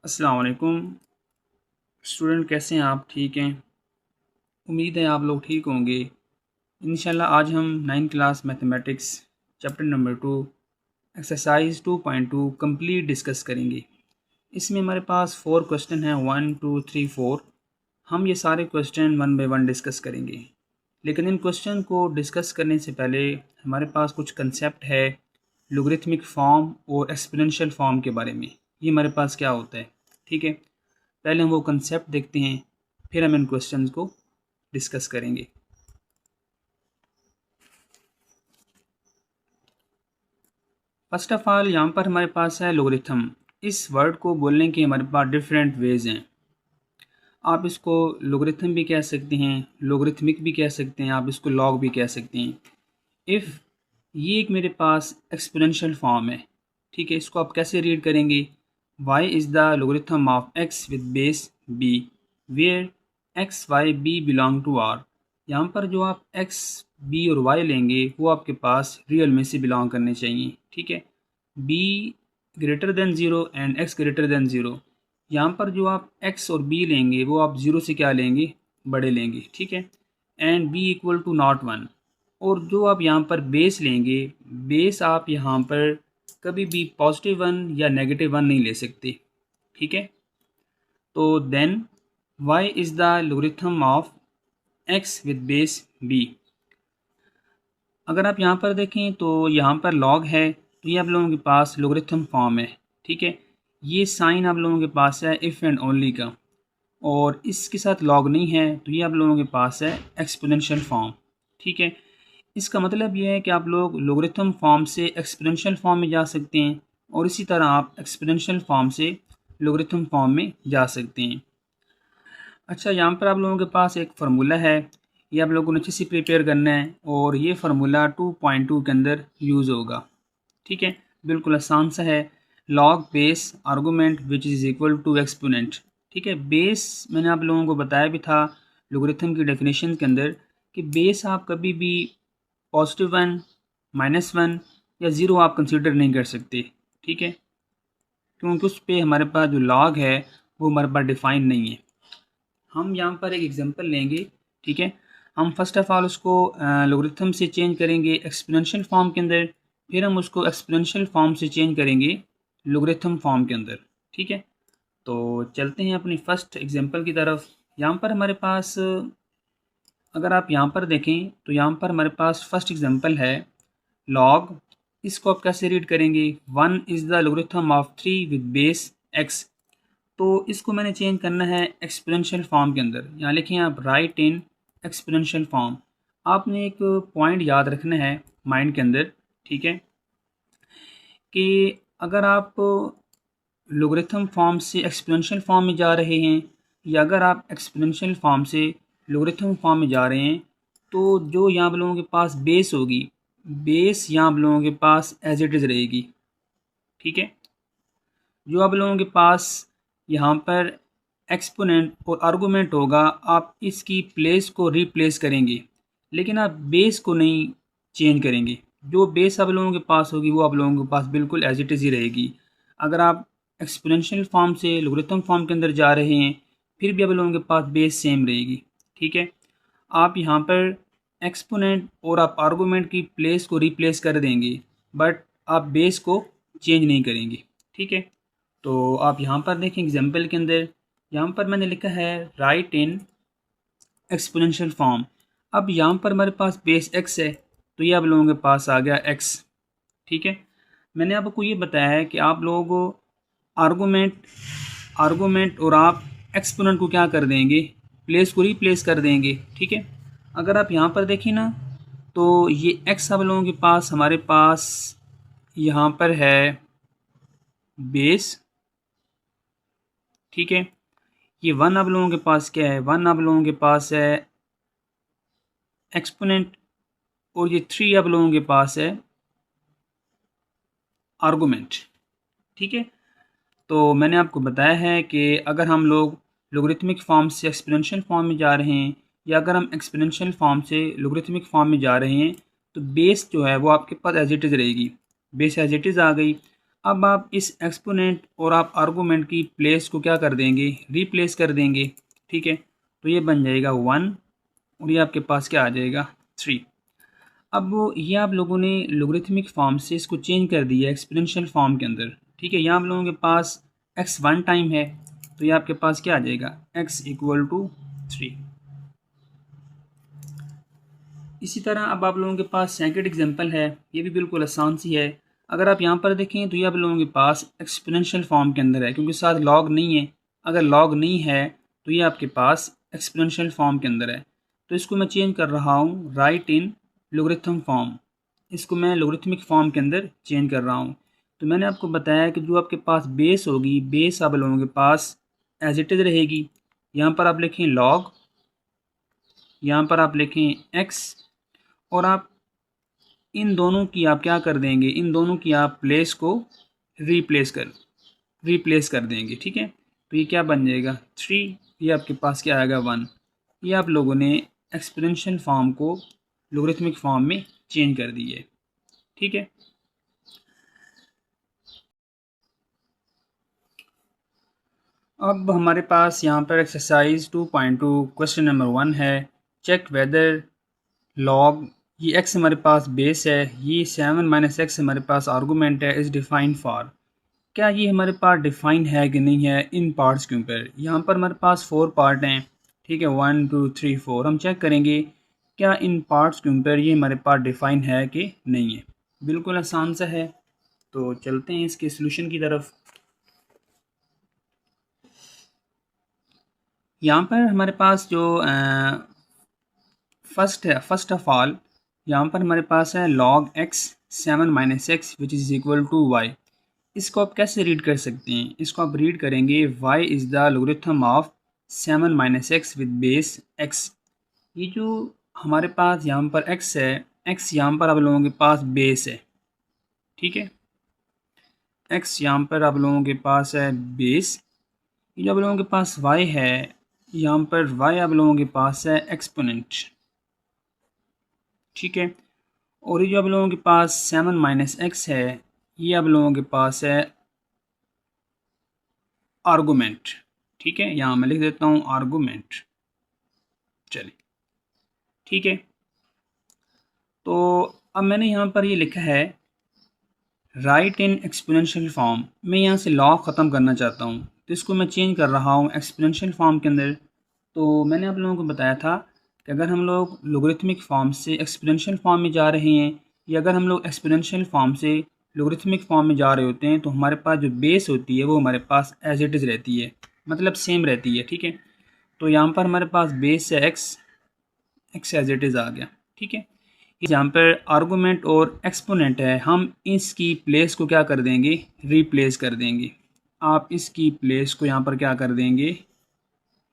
अस्सलाम वालेकुम स्टूडेंट, कैसे हैं आप? ठीक हैं? उम्मीद है आप लोग ठीक होंगे। इंशाल्लाह आज हम 9th class mathematics chapter number 2 exercise 2.2 complete discuss करेंगे। इसमें हमारे पास 4 क्वेश्चन हैं, 1 2 3 4। हम ये सारे question one by one discuss करेंगे, लेकिन इन क्वेश्चन को डिस्कस करने से पहले हमारे पास कुछ कंसेप्ट है लोगरिथमिक फॉर्म और एक्सपोनेंशियल फॉर्म के बारे में। ये हमारे पास क्या होता है, ठीक है? पहले हम वो कंसेप्ट देखते हैं, फिर हम इन क्वेश्चंस को डिस्कस करेंगे। फर्स्ट ऑफ ऑल यहाँ पर हमारे पास है लोगरिथम। इस वर्ड को बोलने के हमारे पास डिफरेंट वेज हैं। आप इसको लोगरिथम भी कह सकते हैं, लोगरिथमिक भी कह सकते हैं, आप इसको लॉग भी कह सकते हैं। इफ़ ये एक मेरे पास एक्सपोनेंशियल फॉर्म है, ठीक है? इसको आप कैसे रीड करेंगे? y is the logarithm of x with base b where x y b belong to r। यहाँ पर जो आप x b और y लेंगे वो आपके पास रियल में से बिलोंग करने चाहिए, ठीक है? b greater than zero and x greater than zero. यहाँ पर जो आप x और b लेंगे वो आप ज़ीरो से क्या लेंगे? बड़े लेंगे, ठीक है? And b equal to not one. और जो आप यहाँ पर बेस लेंगे, बेस आप यहाँ पर कभी भी पॉजिटिव वन या नेगेटिव वन नहीं ले सकते, ठीक है? तो then y is the logarithm of x with base b। अगर आप यहाँ पर देखें तो यहाँ पर लॉग है, तो ये आप लोगों के पास लोगरिथम फॉर्म है, ठीक है? ये साइन आप लोगों के पास है इफ़ एंड ओनली का, और इसके साथ लॉग नहीं है, तो ये आप लोगों के पास है एक्सपोनेंशियल फॉर्म, ठीक है? इसका मतलब ये है कि आप लोग लोगरिथम फॉर्म से एक्सपोनेंशियल फॉर्म में जा सकते हैं, और इसी तरह आप एक्सपोनेंशियल फॉर्म से लोगरिथम फॉर्म में जा सकते हैं। अच्छा, यहाँ पर आप लोगों के पास एक फार्मूला है, ये आप लोगों को अच्छे से प्रिपेयर करना है, और ये फार्मूला 2.2 के अंदर यूज़ होगा, ठीक है? बिल्कुल आसान सा है। Log base argument which is equal to exponent, ठीक है? बेस मैंने आप लोगों को बताया भी था लोगरिथम की डेफिनेशन के अंदर कि बेस आप कभी भी पॉजिटिव वन, माइनस वन या ज़ीरो आप कंसीडर नहीं कर सकते, ठीक है? क्योंकि उस पर हमारे पास जो लॉग है वो हमारे पास डिफ़ाइन नहीं है। हम यहाँ पर एक एग्जांपल लेंगे, ठीक है? हम फर्स्ट ऑफ ऑल उसको लोगरिथम से चेंज करेंगे एक्सपोनेंशियल फॉर्म के अंदर, फिर हम उसको एक्सपोनेंशियल फॉर्म से चेंज करेंगे लोगरिथम फॉर्म के अंदर, ठीक है? तो चलते हैं अपनी फ़र्स्ट एग्जांपल की तरफ। यहाँ पर हमारे पास अगर आप यहाँ पर देखें तो यहाँ पर हमारे पास फर्स्ट एग्जांपल है लॉग। इसको आप कैसे रीड करेंगे? 1 is the logarithm of 3 with base x। तो इसको मैंने चेंज करना है एक्सपोनेंशियल फॉर्म के अंदर। यहाँ लिखें आप राइट इन एक्सपोनेंशियल फॉर्म। आपने एक पॉइंट याद रखना है माइंड के अंदर, ठीक है? कि अगर आप लोगरिथम फॉर्म से एक्सपोनेंशियल फॉर्म में जा रहे हैं, या अगर आप एक्सपोनेंशियल फॉर्म से लोगरिथम फॉर्म में जा रहे हैं, तो जो यहाँ आप लोगों के पास बेस होगी, बेस यहाँ आप लोगों के पास एज इट इज़ रहेगी, ठीक है? जो आप लोगों के पास यहाँ पर एक्सपोनेंट और आर्गूमेंट होगा, आप इसकी प्लेस को रिप्लेस करेंगे, लेकिन आप बेस को नहीं चेंज करेंगे। जो बेस आप लोगों के पास होगी वो आप लोगों के पास बिल्कुल एज इट इज़ ही रहेगी। अगर आप एक्सपोनेंशियल फॉर्म से लोगरिथम फॉर्म के अंदर जा रहे हैं, फिर भी आप लोगों के पास बेस सेम रहेगी, ठीक है? आप यहाँ पर एक्सपोनेंट और आप आर्गूमेंट की प्लेस को रिप्लेस कर देंगे, बट आप बेस को चेंज नहीं करेंगे, ठीक है? तो आप यहाँ पर देखें एग्जाम्पल के अंदर, यहाँ पर मैंने लिखा है राइट इन एक्सपोनेंशियल फॉर्म। अब यहाँ पर हमारे पास बेस x है, तो ये आप लोगों के पास आ गया x, ठीक है? मैंने आपको ये बताया है कि आप लोग आर्गूमेंट आर्गूमेंट और आप एक्सपोनेंट को क्या कर देंगे? प्लेस को रिप्लेस कर देंगे, ठीक है? अगर आप यहाँ पर देखें ना, तो ये x आप लोगों के पास हमारे पास यहाँ पर है बेस, ठीक है? ये 1 आप लोगों के पास क्या है? 1 आप लोगों के पास है एक्सपोनेंट, और ये 3 आप लोगों के पास है आर्गूमेंट, ठीक है? तो मैंने आपको बताया है कि अगर हम लोग लोगरिथमिक फॉर्म से एक्सपोनेंशियल फॉर्म में जा रहे हैं, या अगर हम एक्सपोनेंशियल फॉर्म से लोगरिथमिक फॉर्म में जा रहे हैं, तो बेस जो है वो आपके पास एज इट इज़ रहेगी। बेस एज इट इज़ आ गई, अब आप इस एक्सपोनेंट और आप आर्गूमेंट की प्लेस को क्या कर देंगे, रिप्लेस कर देंगे। ठीक है, तो ये बन जाएगा 1 और ये आपके पास क्या आ जाएगा 3। अब ये आप लोगों ने लोगरिथमिक फॉर्म से इसको चेंज कर दिया एक्सपोनेंशियल फॉर्म के अंदर। ठीक है, यहाँ आप लोगों के पास x 1 टाइम है, तो ये आपके पास क्या आ जाएगा x इक्वल टू 3। इसी तरह अब आप लोगों के पास सेकंड एग्जांपल है, ये भी बिल्कुल आसान सी है। अगर आप यहाँ पर देखें तो ये आप लोगों के पास एक्सपोनेंशियल फॉर्म के अंदर है, क्योंकि साथ लॉग नहीं है। अगर लॉग नहीं है तो ये आपके पास एक्सपोनेंशियल फॉर्म के अंदर है। तो इसको मैं चेंज कर रहा हूँ राइट इन लोगरिथम फॉर्म, इसको मैं लोगरिथमिक फॉर्म के अंदर चेंज कर रहा हूँ। तो मैंने आपको बताया कि जो आपके पास बेस होगी, बेस आप लोगों के पास एज इट इज़ रहेगी। यहाँ पर आप लिखें लॉग, यहाँ पर आप लिखें एक्स, और आप इन दोनों की आप क्या कर देंगे, इन दोनों की आप प्लेस को रिप्लेस कर देंगे। ठीक है, तो ये क्या बन जाएगा 3, ये आपके पास क्या आएगा 1। ये आप लोगों ने एक्सपोनेंशियल फॉर्म को लोगरिथमिक फॉर्म में चेंज कर दी है। ठीक है, अब हमारे पास यहाँ पर एक्सरसाइज 2.2 क्वेश्चन नंबर 1 है। चेक वेदर लॉग, ये x हमारे पास बेस है, ये 7 माइनस एक्स हमारे पास आर्गूमेंट है, इज़ डिफाइंड फॉर। क्या ये हमारे पास डिफाइन है कि नहीं है इन पार्ट्स के ऊपर। यहाँ पर हमारे पास 4 पार्ट हैं। ठीक है, 1 2 3 4। हम चेक करेंगे क्या इन पार्ट्स के ऊपर ये हमारे पास डिफाइन है कि नहीं है। बिल्कुल आसान सा है, तो चलते हैं इसके सोल्यूशन की तरफ। यहाँ पर हमारे पास जो फर्स्ट ऑफ ऑल यहाँ पर हमारे पास है log x 7 minus x which is equal to y। इसको आप कैसे रीड कर सकते हैं, इसको आप रीड करेंगे y is the logarithm of 7 minus x with base x। ये जो हमारे पास यहाँ पर x है, x यहाँ पर आप लोगों के पास बेस है। ठीक है, x यहाँ पर आप लोगों के पास है बेस। ये जो आप लोगों के पास y है, यहाँ पर y आप लोगों के पास है एक्सपोनेंट। ठीक है, और ये जो आप लोगों के पास 7 माइनस एक्स है, ये आप लोगों के पास है आर्गूमेंट। ठीक है, यहाँ मैं लिख देता हूँ आर्गूमेंट। चलिए, ठीक है, तो अब मैंने यहाँ पर ये लिखा है राइट इन एक्सपोनेंशियल फॉर्म। मैं यहाँ से लॉग ख़त्म करना चाहता हूँ, तो इसको मैं चेंज कर रहा हूँ एक्सपोनेंशियल फॉर्म के अंदर। तो मैंने आप लोगों को बताया था कि अगर हम लोग लोगरिथमिक फॉर्म से एक्सपोनेंशियल फॉर्म में जा रहे हैं, या अगर हम लोग एक्सपोनेंशियल फॉर्म से लोगरिथमिक फॉर्म में जा रहे होते हैं, तो हमारे पास जो बेस होती है वो हमारे पास एज इट इज़ रहती है, मतलब सेम रहती है। ठीक है, तो यहाँ पर हमारे पास बेस है X, X as it is आ गया। ठीक है, यहाँ पर आर्गूमेंट और एक्सपोनेंट है, हम इसकी प्लेस को क्या कर देंगे, रिप्लेस कर देंगे। आप इसकी प्लेस को यहाँ पर क्या कर देंगे,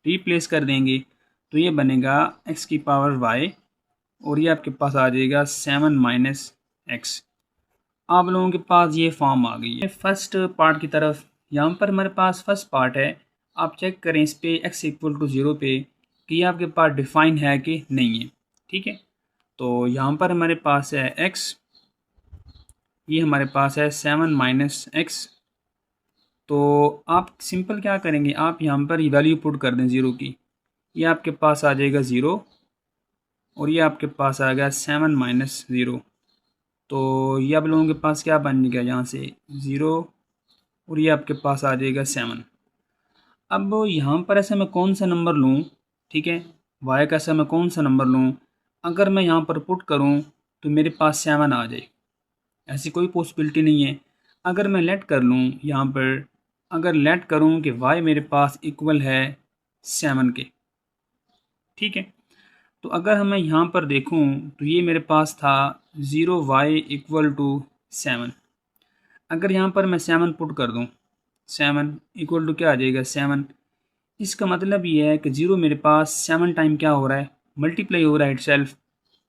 रिप्लेस कर देंगे। तो ये बनेगा x की पावर y, और ये आपके पास आ जाएगा 7 माइनस एक्स। आप लोगों के पास ये फॉर्म आ गई है फर्स्ट पार्ट की तरफ। यहाँ पर हमारे पास फर्स्ट पार्ट है, आप चेक करें इस पे x इक्वल टू 0 पे कि ये आपके पास डिफाइन है कि नहीं है। ठीक है, तो यहाँ पर हमारे पास है x, ये हमारे पास है 7 माइनस एक्स। तो आप सिंपल क्या करेंगे, आप यहाँ पर वैल्यू पुट कर दें 0 की, ये आपके पास आ जाएगा 0, और ये आपके पास आ गया 7 माइनस 0। तो ये आप लोगों के पास क्या बन गया, यहाँ से 0, और ये आपके पास आ जाएगा 7। अब यहाँ पर ऐसा मैं कौन सा नंबर लूँ, ठीक है, y का ऐसा मैं कौन सा नंबर लूँ, अगर मैं यहाँ पर पुट करूँ तो मेरे पास 7 आ जाए, ऐसी कोई पॉसिबिलिटी नहीं है। अगर मैं लेट कर लूँ यहाँ पर, अगर लेट करूँ कि y मेरे पास इक्वल है 7 के। ठीक है, तो अगर हमें यहाँ पर देखूँ तो ये मेरे पास था 0y इक्वल टू 7। अगर यहाँ पर मैं 7 पुट कर दूँ, 7 इक्वल टू क्या आ जाएगा 7। इसका मतलब ये है कि 0 मेरे पास 7 टाइम क्या हो रहा है, मल्टीप्लाई हो रहा है इटसेल्फ।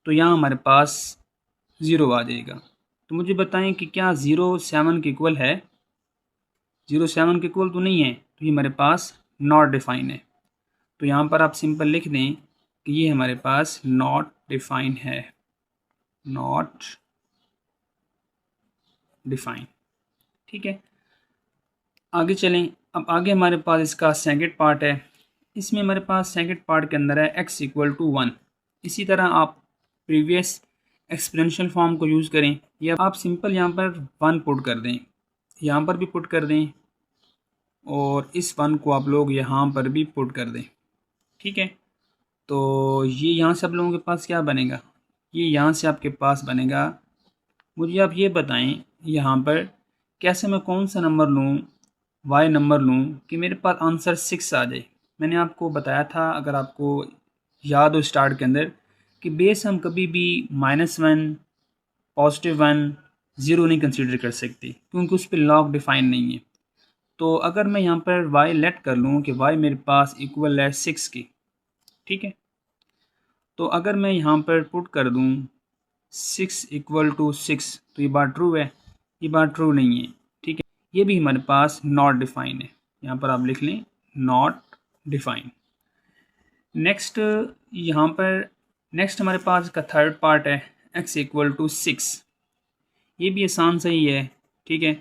तो यहाँ हमारे पास 0 आ जाएगा। तो मुझे बताएं कि क्या 0 7 के इक्वल है, 0 7 के इक्वल तो नहीं है, तो ये हमारे पास नॉट डिफाइन है। तो यहाँ पर आप सिंपल लिख दें कि ये हमारे पास नॉट डिफाइन है, नॉट डिफाइन। ठीक है, आगे चलें। अब आगे हमारे पास इसका सेकंड पार्ट है। इसमें हमारे पास सेकंड पार्ट के अंदर है x इक्वल टू 1। इसी तरह आप प्रीवियस एक्सपोनेंशियल फॉर्म को यूज़ करें, या आप सिंपल यहाँ पर 1 पुट कर दें, यहाँ पर भी पुट कर दें, और इस 1 को आप लोग यहाँ पर भी पुट कर दें। ठीक है, तो ये यहाँ से आप लोगों के पास क्या बनेगा, ये यहाँ से आपके पास बनेगा। मुझे आप ये बताएं यहाँ पर कैसे मैं कौन सा नंबर लूँ, वाई नंबर लूँ कि मेरे पास आंसर 6 आ जाए। मैंने आपको बताया था, अगर आपको याद हो स्टार्ट के अंदर, कि बेस हम कभी भी -1, +1, 0 नहीं कंसीडर कर सकते, क्योंकि उस पर लॉग डिफाइन नहीं है। तो अगर मैं यहाँ पर y लेट कर लूँ कि y मेरे पास इक्वल है 6 की, ठीक है, तो अगर मैं यहाँ पर पुट कर दूँ 6 इक्वल टू 6, तो ये बात ट्रू है, ये बात ट्रू नहीं है। ठीक है, ये भी हमारे पास नॉट डिफाइन है, यहाँ पर आप लिख लें नॉट डिफाइन। नेक्स्ट यहाँ पर नेक्स्ट हमारे पास का थर्ड पार्ट है x इक्वल टू 6। ये भी आसान सही है। ठीक है,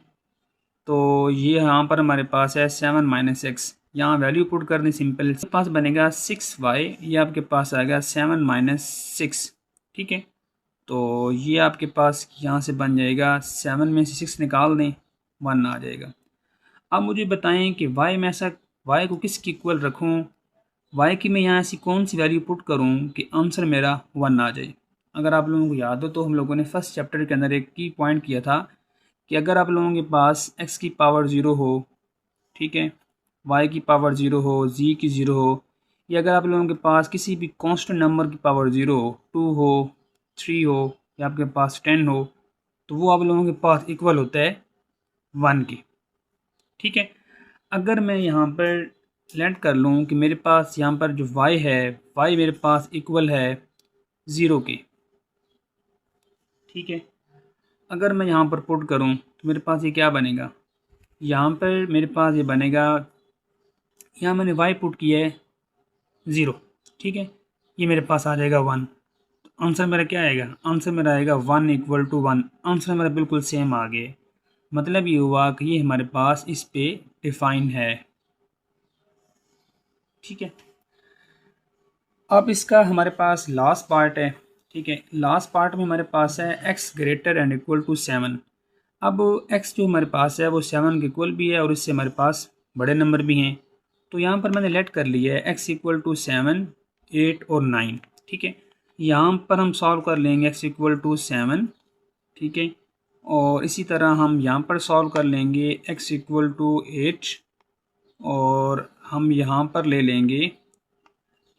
तो ये यहाँ पर हमारे पास है 7 माइनस एक्स, यहाँ वैल्यू पुट कर दें सिंपल, पास बनेगा 6y, ये आपके पास आएगा 7 माइनस 6। ठीक है, तो ये आपके पास यहाँ से बन जाएगा, 7 में से 6 निकाल दें, 1 आ जाएगा। अब मुझे बताएं कि y में ऐसा y को किसकी इक्वल रखूँ, y की मैं यहाँ ऐसी कौन सी वैल्यू पुट करूँ कि आंसर मेरा 1 आ जाए। अगर आप लोगों को याद हो तो हम लोगों ने फर्स्ट चैप्टर के अंदर एक की पॉइंट किया था कि अगर आप लोगों के पास x की पावर 0 हो, ठीक है, y की पावर 0 हो, z की 0 हो, या अगर आप लोगों के पास किसी भी कांस्टेंट नंबर की पावर 0 हो, 2 हो, 3 हो, या आपके पास 10 हो, तो वो आप लोगों के पास इक्वल होता है 1 की। ठीक है, अगर मैं यहाँ पर लेट कर लूँ कि मेरे पास यहाँ पर जो y है, y मेरे पास इक्वल है 0 के। ठीक है, अगर मैं यहाँ पर पुट करूँ तो मेरे पास ये क्या बनेगा, यहाँ पर मेरे पास ये बनेगा, यहाँ मैंने y पुट किया है 0, ठीक है, ये मेरे पास आ जाएगा 1। तो आंसर मेरा क्या आएगा, आंसर मेरा आएगा 1 इक्वल टू 1। आंसर मेरा बिल्कुल सेम आ गया, मतलब ये हुआ कि ये हमारे पास इस पे डिफाइन है। ठीक है, अब इसका हमारे पास लास्ट पार्ट है। ठीक है, लास्ट पार्ट में हमारे पास है x greater and equal to 7। अब x जो हमारे पास है वो 7 के इक्वल भी है और इससे हमारे पास बड़े नंबर भी हैं। तो यहाँ पर मैंने लेट कर लिया है x इक्वल टू 7, 8 और 9। ठीक है, यहाँ पर हम सॉल्व कर लेंगे x इक्वल टू 7। ठीक है, और इसी तरह हम यहाँ पर सॉल्व कर लेंगे x इक्वल टू 8, और हम यहाँ पर ले लेंगे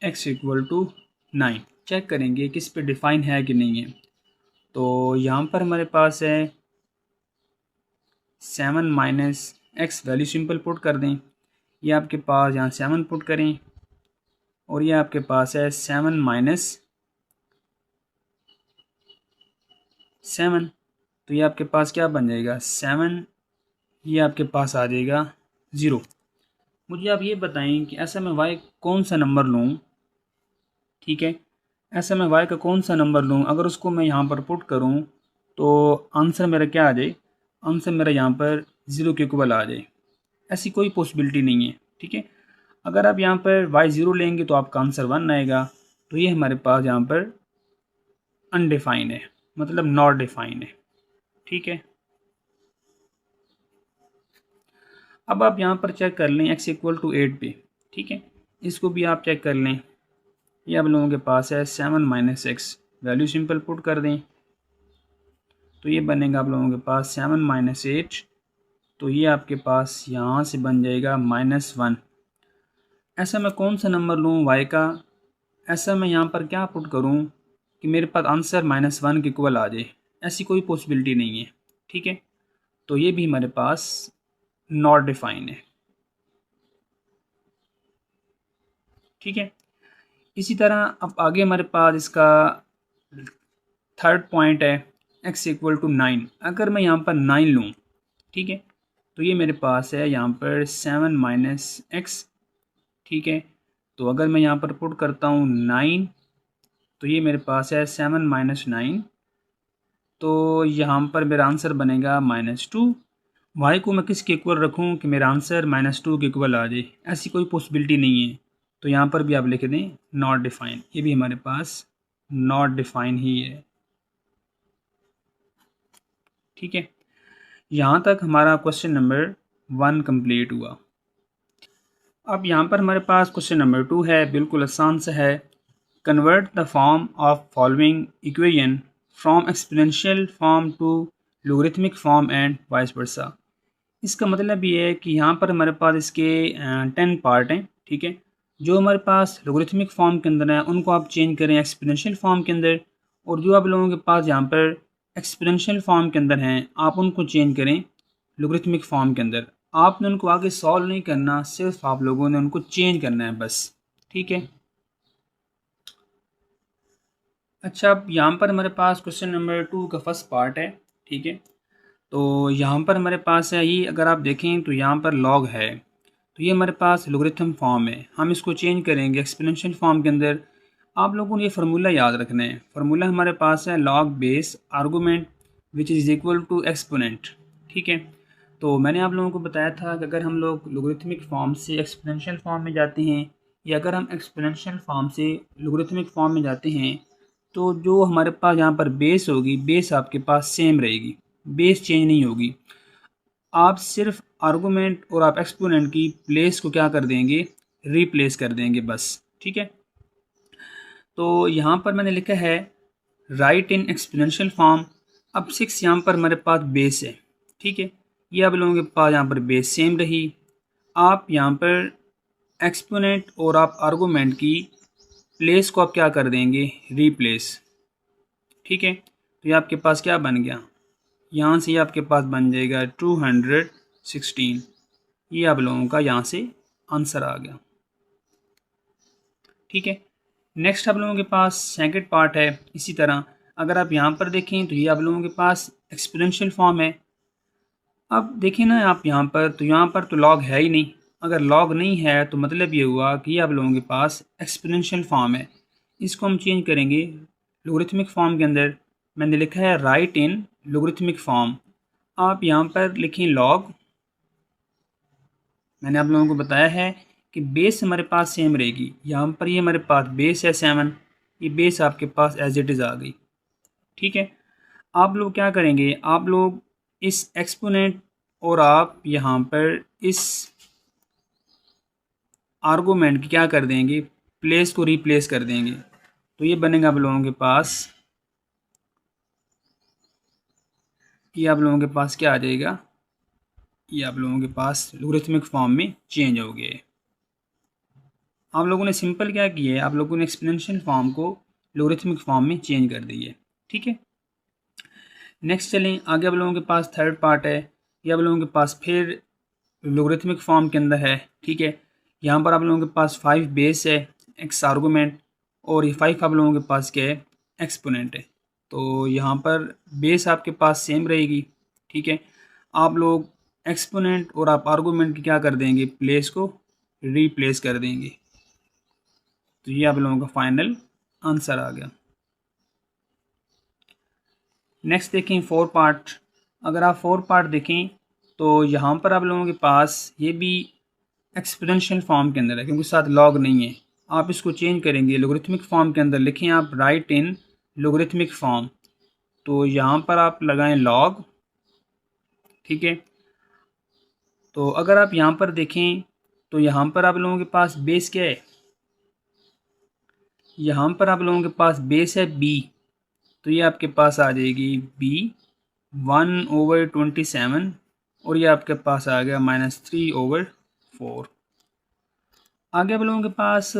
x इक्वल टू 9। चेक करेंगे किस पे डिफ़ाइन है कि नहीं है। तो यहाँ पर हमारे पास है 7 minus x, value simple put कर दें, ये आपके पास यहाँ 7 पुट करें, और ये आपके पास है 7 माइनस 7, तो ये आपके पास क्या बन जाएगा 7, ये आपके पास आ जाएगा 0। मुझे आप ये बताएं कि ऐसा मैं y कौन सा नंबर लूँ। ठीक है, ऐसा मैं y का कौन सा नंबर लूँ, अगर उसको मैं यहाँ पर पुट करूँ तो आंसर मेरा क्या आ जाए, आंसर मेरा यहाँ पर 0 के इक्वल आ जाए। ऐसी कोई पॉसिबिलिटी नहीं है। ठीक है, अगर आप यहाँ पर y 0 लेंगे तो आपका आंसर 1 आएगा। तो ये हमारे पास यहाँ पर अनडिफाइन है, मतलब नॉट डिफाइन है। ठीक है, अब आप यहाँ पर चेक कर लें x इक्वल टू 8 पे। ठीक है, इसको भी आप चेक कर लें, ये आप लोगों के पास है 7 minus x, value simple put कर दें, तो ये बनेगा आप लोगों के पास 7 माइनस 8, तो ये आपके पास यहाँ से बन जाएगा -1। ऐसा मैं कौन सा नंबर लूँ y का, ऐसा मैं यहाँ पर क्या पुट करूँ कि मेरे पास आंसर -1 के इक्वल आ जाए। ऐसी कोई पॉसिबिलिटी नहीं है। ठीक है, तो ये भी हमारे पास नॉट डिफाइन है। ठीक है, इसी तरह अब आगे हमारे पास इसका थर्ड पॉइंट है x इक्वल टू 9। अगर मैं यहाँ पर 9 लूँ, ठीक है, तो ये मेरे पास है यहाँ पर 7 माइनस एक्स। ठीक है, तो अगर मैं यहाँ पर पुट करता हूँ 9, तो ये मेरे पास है 7 माइनस 9, तो यहाँ पर मेरा आंसर बनेगा -2। वाई को मैं किसके इक्वल रखूँ कि मेरा आंसर -2 के इक्वल आ जाए, ऐसी कोई पॉसिबिलिटी नहीं है। तो यहाँ पर भी आप लिख दें नॉट डिफाइन, ये भी हमारे पास नॉट डिफाइन ही है। ठीक है, यहाँ तक हमारा क्वेश्चन नंबर 1 कंप्लीट हुआ। अब यहाँ पर हमारे पास क्वेश्चन नंबर 2 है, बिल्कुल आसान सा है। Convert the form of following equation from exponential form to logarithmic form and vice versa. इसका मतलब ये है कि यहाँ पर हमारे पास इसके 10 पार्ट हैं। ठीक है, जो हमारे पास लोगरिथमिक फॉर्म के अंदर है उनको आप चेंज करें एक्सपोनेंशियल फॉर्म के अंदर, और जो आप लोगों के पास यहाँ पर एक्सपोनेंशियल फॉर्म के अंदर हैं आप उनको चेंज करें लोगरिथमिक फॉर्म के अंदर। आपने उनको आगे सॉल्व नहीं करना, सिर्फ आप लोगों ने उनको चेंज करना है बस। ठीक है, अच्छा अब यहाँ पर हमारे पास क्वेश्चन नंबर 2 का फर्स्ट पार्ट है। ठीक है, तो यहाँ पर हमारे पास है ये, अगर आप देखें तो यहाँ पर लॉग है, तो ये हमारे पास लोगरिथम फॉर्म है। हम इसको चेंज करेंगे एक्सपोनेंशियल फॉर्म के अंदर। आप लोगों ने ये फार्मूला याद रखना है। फार्मूला हमारे पास है log base argument which is equal to exponent. ठीक है, तो मैंने आप लोगों को बताया था कि अगर हम लोग लोगरिथमिक फॉर्म से एक्सपोनेंशियल फॉर्म में जाते हैं, या अगर हम एक्सपोनेंशियल फॉर्म से लोगरिथमिक फॉर्म में जाते हैं, तो जो हमारे पास यहाँ पर बेस होगी, बेस आपके पास सेम रहेगी, बेस चेंज नहीं होगी। आप सिर्फ आर्गूमेंट और आप एक्सपोनेंट की प्लेस को क्या कर देंगे, रिप्लेस कर देंगे बस। ठीक है, तो यहाँ पर मैंने लिखा है राइट इन एक्सपोनेंशियल फॉर्म। अब 6 यहाँ पर हमारे पास बेस है। ठीक है, ये आप लोगों के पास यहाँ पर बेस सेम रही। आप यहाँ पर एक्सपोनेंट और आप आर्गूमेंट की प्लेस को आप क्या कर देंगे, रिप्लेस। ठीक है, तो ये आपके पास क्या बन गया, यहाँ से ये आपके पास बन जाएगा 216। ये आप लोगों का यहाँ से आंसर आ गया। ठीक है, नेक्स्ट आप लोगों के पास सेकंड पार्ट है। इसी तरह अगर आप यहाँ पर देखें तो ये आप लोगों के पास एक्सपोनेंशियल फॉर्म है। अब देखें ना आप यहाँ पर, तो यहाँ पर तो लॉग है ही नहीं। अगर लॉग नहीं है तो मतलब ये हुआ कि ये आप लोगों के पास एक्सपोनेंशियल फॉर्म है। इसको हम चेंज करेंगे लोगरिथमिक फॉर्म के अंदर। मैंने लिखा है राइट इन लोगरिथमिक फॉर्म। आप यहाँ पर लिखें लॉग। मैंने आप लोगों को बताया है कि बेस हमारे पास सेम रहेगी। यहाँ पर ये हमारे पास बेस है 7, ये बेस आपके पास एज इट इज़ आ गई। ठीक है, आप लोग क्या करेंगे, आप लोग इस एक्सपोनेंट और आप यहाँ पर इस आर्गूमेंट की क्या कर देंगे, प्लेस को रिप्लेस कर देंगे। तो ये बनेगा आप लोगों के पास, ये आप लोगों के पास क्या आ जाएगा, ये आप लोगों के पास लोगरिथमिक फॉर्म में चेंज हो गए। आप लोगों ने सिंपल क्या किया है, आप लोगों ने एक्सपोनेंशियल फॉर्म को लोगरिथमिक फॉर्म में चेंज कर दी है। ठीक है, नेक्स्ट चलें आगे। आप लोगों के पास थर्ड पार्ट है। ये आप लोगों के पास फिर लोगरिथमिक फॉर्म के अंदर है। ठीक है, यहाँ पर आप लोगों के पास 5 बेस है, एक्स आर्गूमेंट, और ये 5 आप लोगों के पास क्या है, एक्सपोनेंट है। तो यहाँ पर बेस आपके पास सेम रहेगी। ठीक है, आप लोग एक्सपोनेंट और आप आर्गूमेंट की क्या कर देंगे, प्लेस को रिप्लेस कर देंगे। तो ये आप लोगों का फाइनल आंसर आ गया। नेक्स्ट देखें 4 पार्ट। अगर आप 4 पार्ट देखें तो यहाँ पर आप लोगों के पास ये भी एक्सपोनेंशियल फॉर्म के अंदर है, क्योंकि साथ लॉग नहीं है। आप इसको चेंज करेंगे लोगरिथमिक फॉर्म के अंदर, लिखें आप राइट इन लोगरिथमिक फॉर्म। तो यहाँ पर आप लगाएं लॉग। ठीक है, तो अगर आप यहाँ पर देखें तो यहाँ पर आप लोगों के पास बेस क्या है, यहाँ पर आप लोगों के पास बेस है b। तो ये आपके पास आ जाएगी b 1/27, और ये आपके पास आ गया -3/4। आगे आप लोगों के पास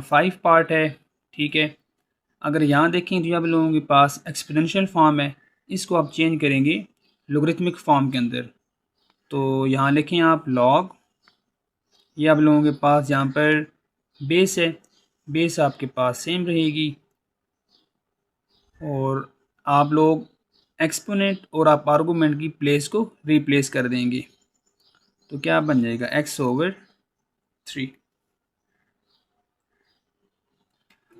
5 पार्ट है। ठीक है, अगर यहाँ देखें तो ये आप लोगों के पास एक्सपोनेंशियल फॉर्म है, इसको आप चेंज करेंगे लोगरिथमिक फॉर्म के अंदर। तो यहाँ लिखें आप लॉग। ये आप लोगों के पास यहाँ पर बेस है, बेस आपके पास सेम रहेगी, और आप लोग एक्सपोनेंट और आप आर्गूमेंट की प्लेस को रिप्लेस कर देंगे। तो क्या बन जाएगा, x/3।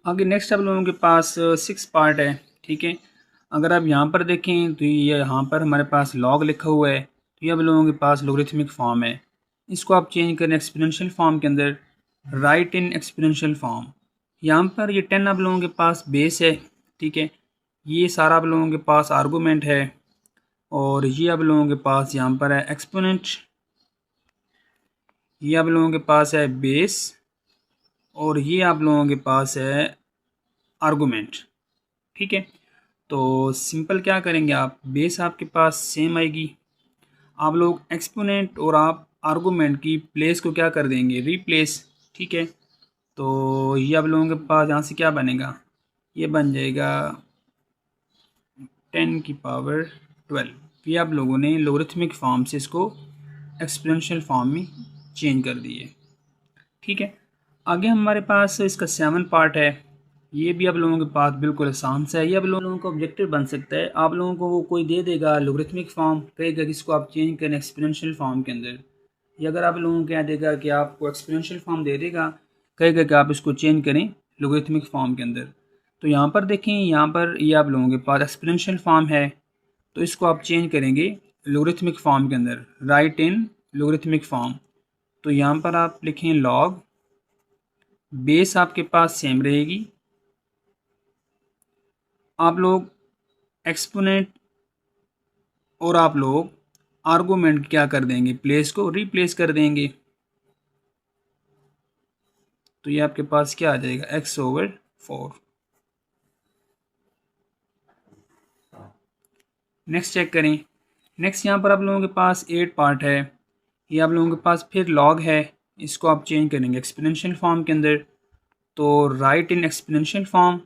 आगे नेक्स्ट आप लोगों के पास 6 पार्ट है। ठीक है, अगर आप यहाँ पर देखें तो ये यहाँ पर हमारे पास लॉग लिखा हुआ है। तो ये आप लोगों के पास लोगरिथमिक फॉर्म है। इसको आप चेंज करें एक्सपोनेंशियल फॉर्म के अंदर, राइट इन एक्सपोनेंशियल फॉर्म। यहाँ पर ये 10 आप लोगों के पास बेस है, ठीक है। ये सारा आप लोगों के पास आर्गूमेंट है और ये आप लोगों के पास यहाँ पर है एक्सपोनेंट। ये आप लोगों के पास है बेस और ये आप लोगों के पास है आर्गूमेंट, ठीक है। तो सिंपल क्या करेंगे आप, बेस आपके पास सेम आएगी, आप लोग एक्सपोनेंट और आप आर्गूमेंट की प्लेस को क्या कर देंगे, रिप्लेस, ठीक है। तो ये आप लोगों के पास यहाँ से क्या बनेगा, ये बन जाएगा 10 की पावर 12। ये आप लोगों ने लोगरिथमिक फॉर्म से इसको एक्सपोनेंशियल फॉर्म में चेंज कर दिए, ठीक है। आगे हमारे पास इसका 7 पार्ट है। ये भी आप लोगों के पास बिल्कुल आसान सा है। ये आप लोगों का ऑब्जेक्टिव बन सकता है। आप लोगों को वो कोई दे देगा लोगरिथमिक फॉर्म, कहेगा कि इसको आप चेंज करें एक्सपोनेंशियल फॉर्म के अंदर, या अगर आप लोगों को क्या देगा कि आपको एक्सपोनेंशियल फॉर्म दे देगा, कहेगा कि आप इसको चेंज करें लोगरिथमिक फॉर्म के अंदर। तो यहाँ पर देखें, यहाँ पर ये आप लोगों के पास एक्सपोनेंशियल फॉर्म है, तो इसको आप चेंज करेंगे लोगरिथमिक फॉर्म के अंदर, राइट इन लोगरिथमिक फॉर्म। तो यहाँ पर आप लिखें लॉग, बेस आपके पास सेम रहेगी, आप लोग एक्सपोनेंट और आप लोग आर्गूमेंट क्या कर देंगे, प्लेस को रिप्लेस कर देंगे। तो ये आपके पास क्या आ जाएगा, x/4। नेक्स्ट चेक करें। नेक्स्ट यहाँ पर आप लोगों के पास 8 पार्ट है। ये आप लोगों के पास फिर लॉग है, इसको आप चेंज करेंगे एक्सपोनेंशियल फॉर्म के अंदर। तो right in exponential form,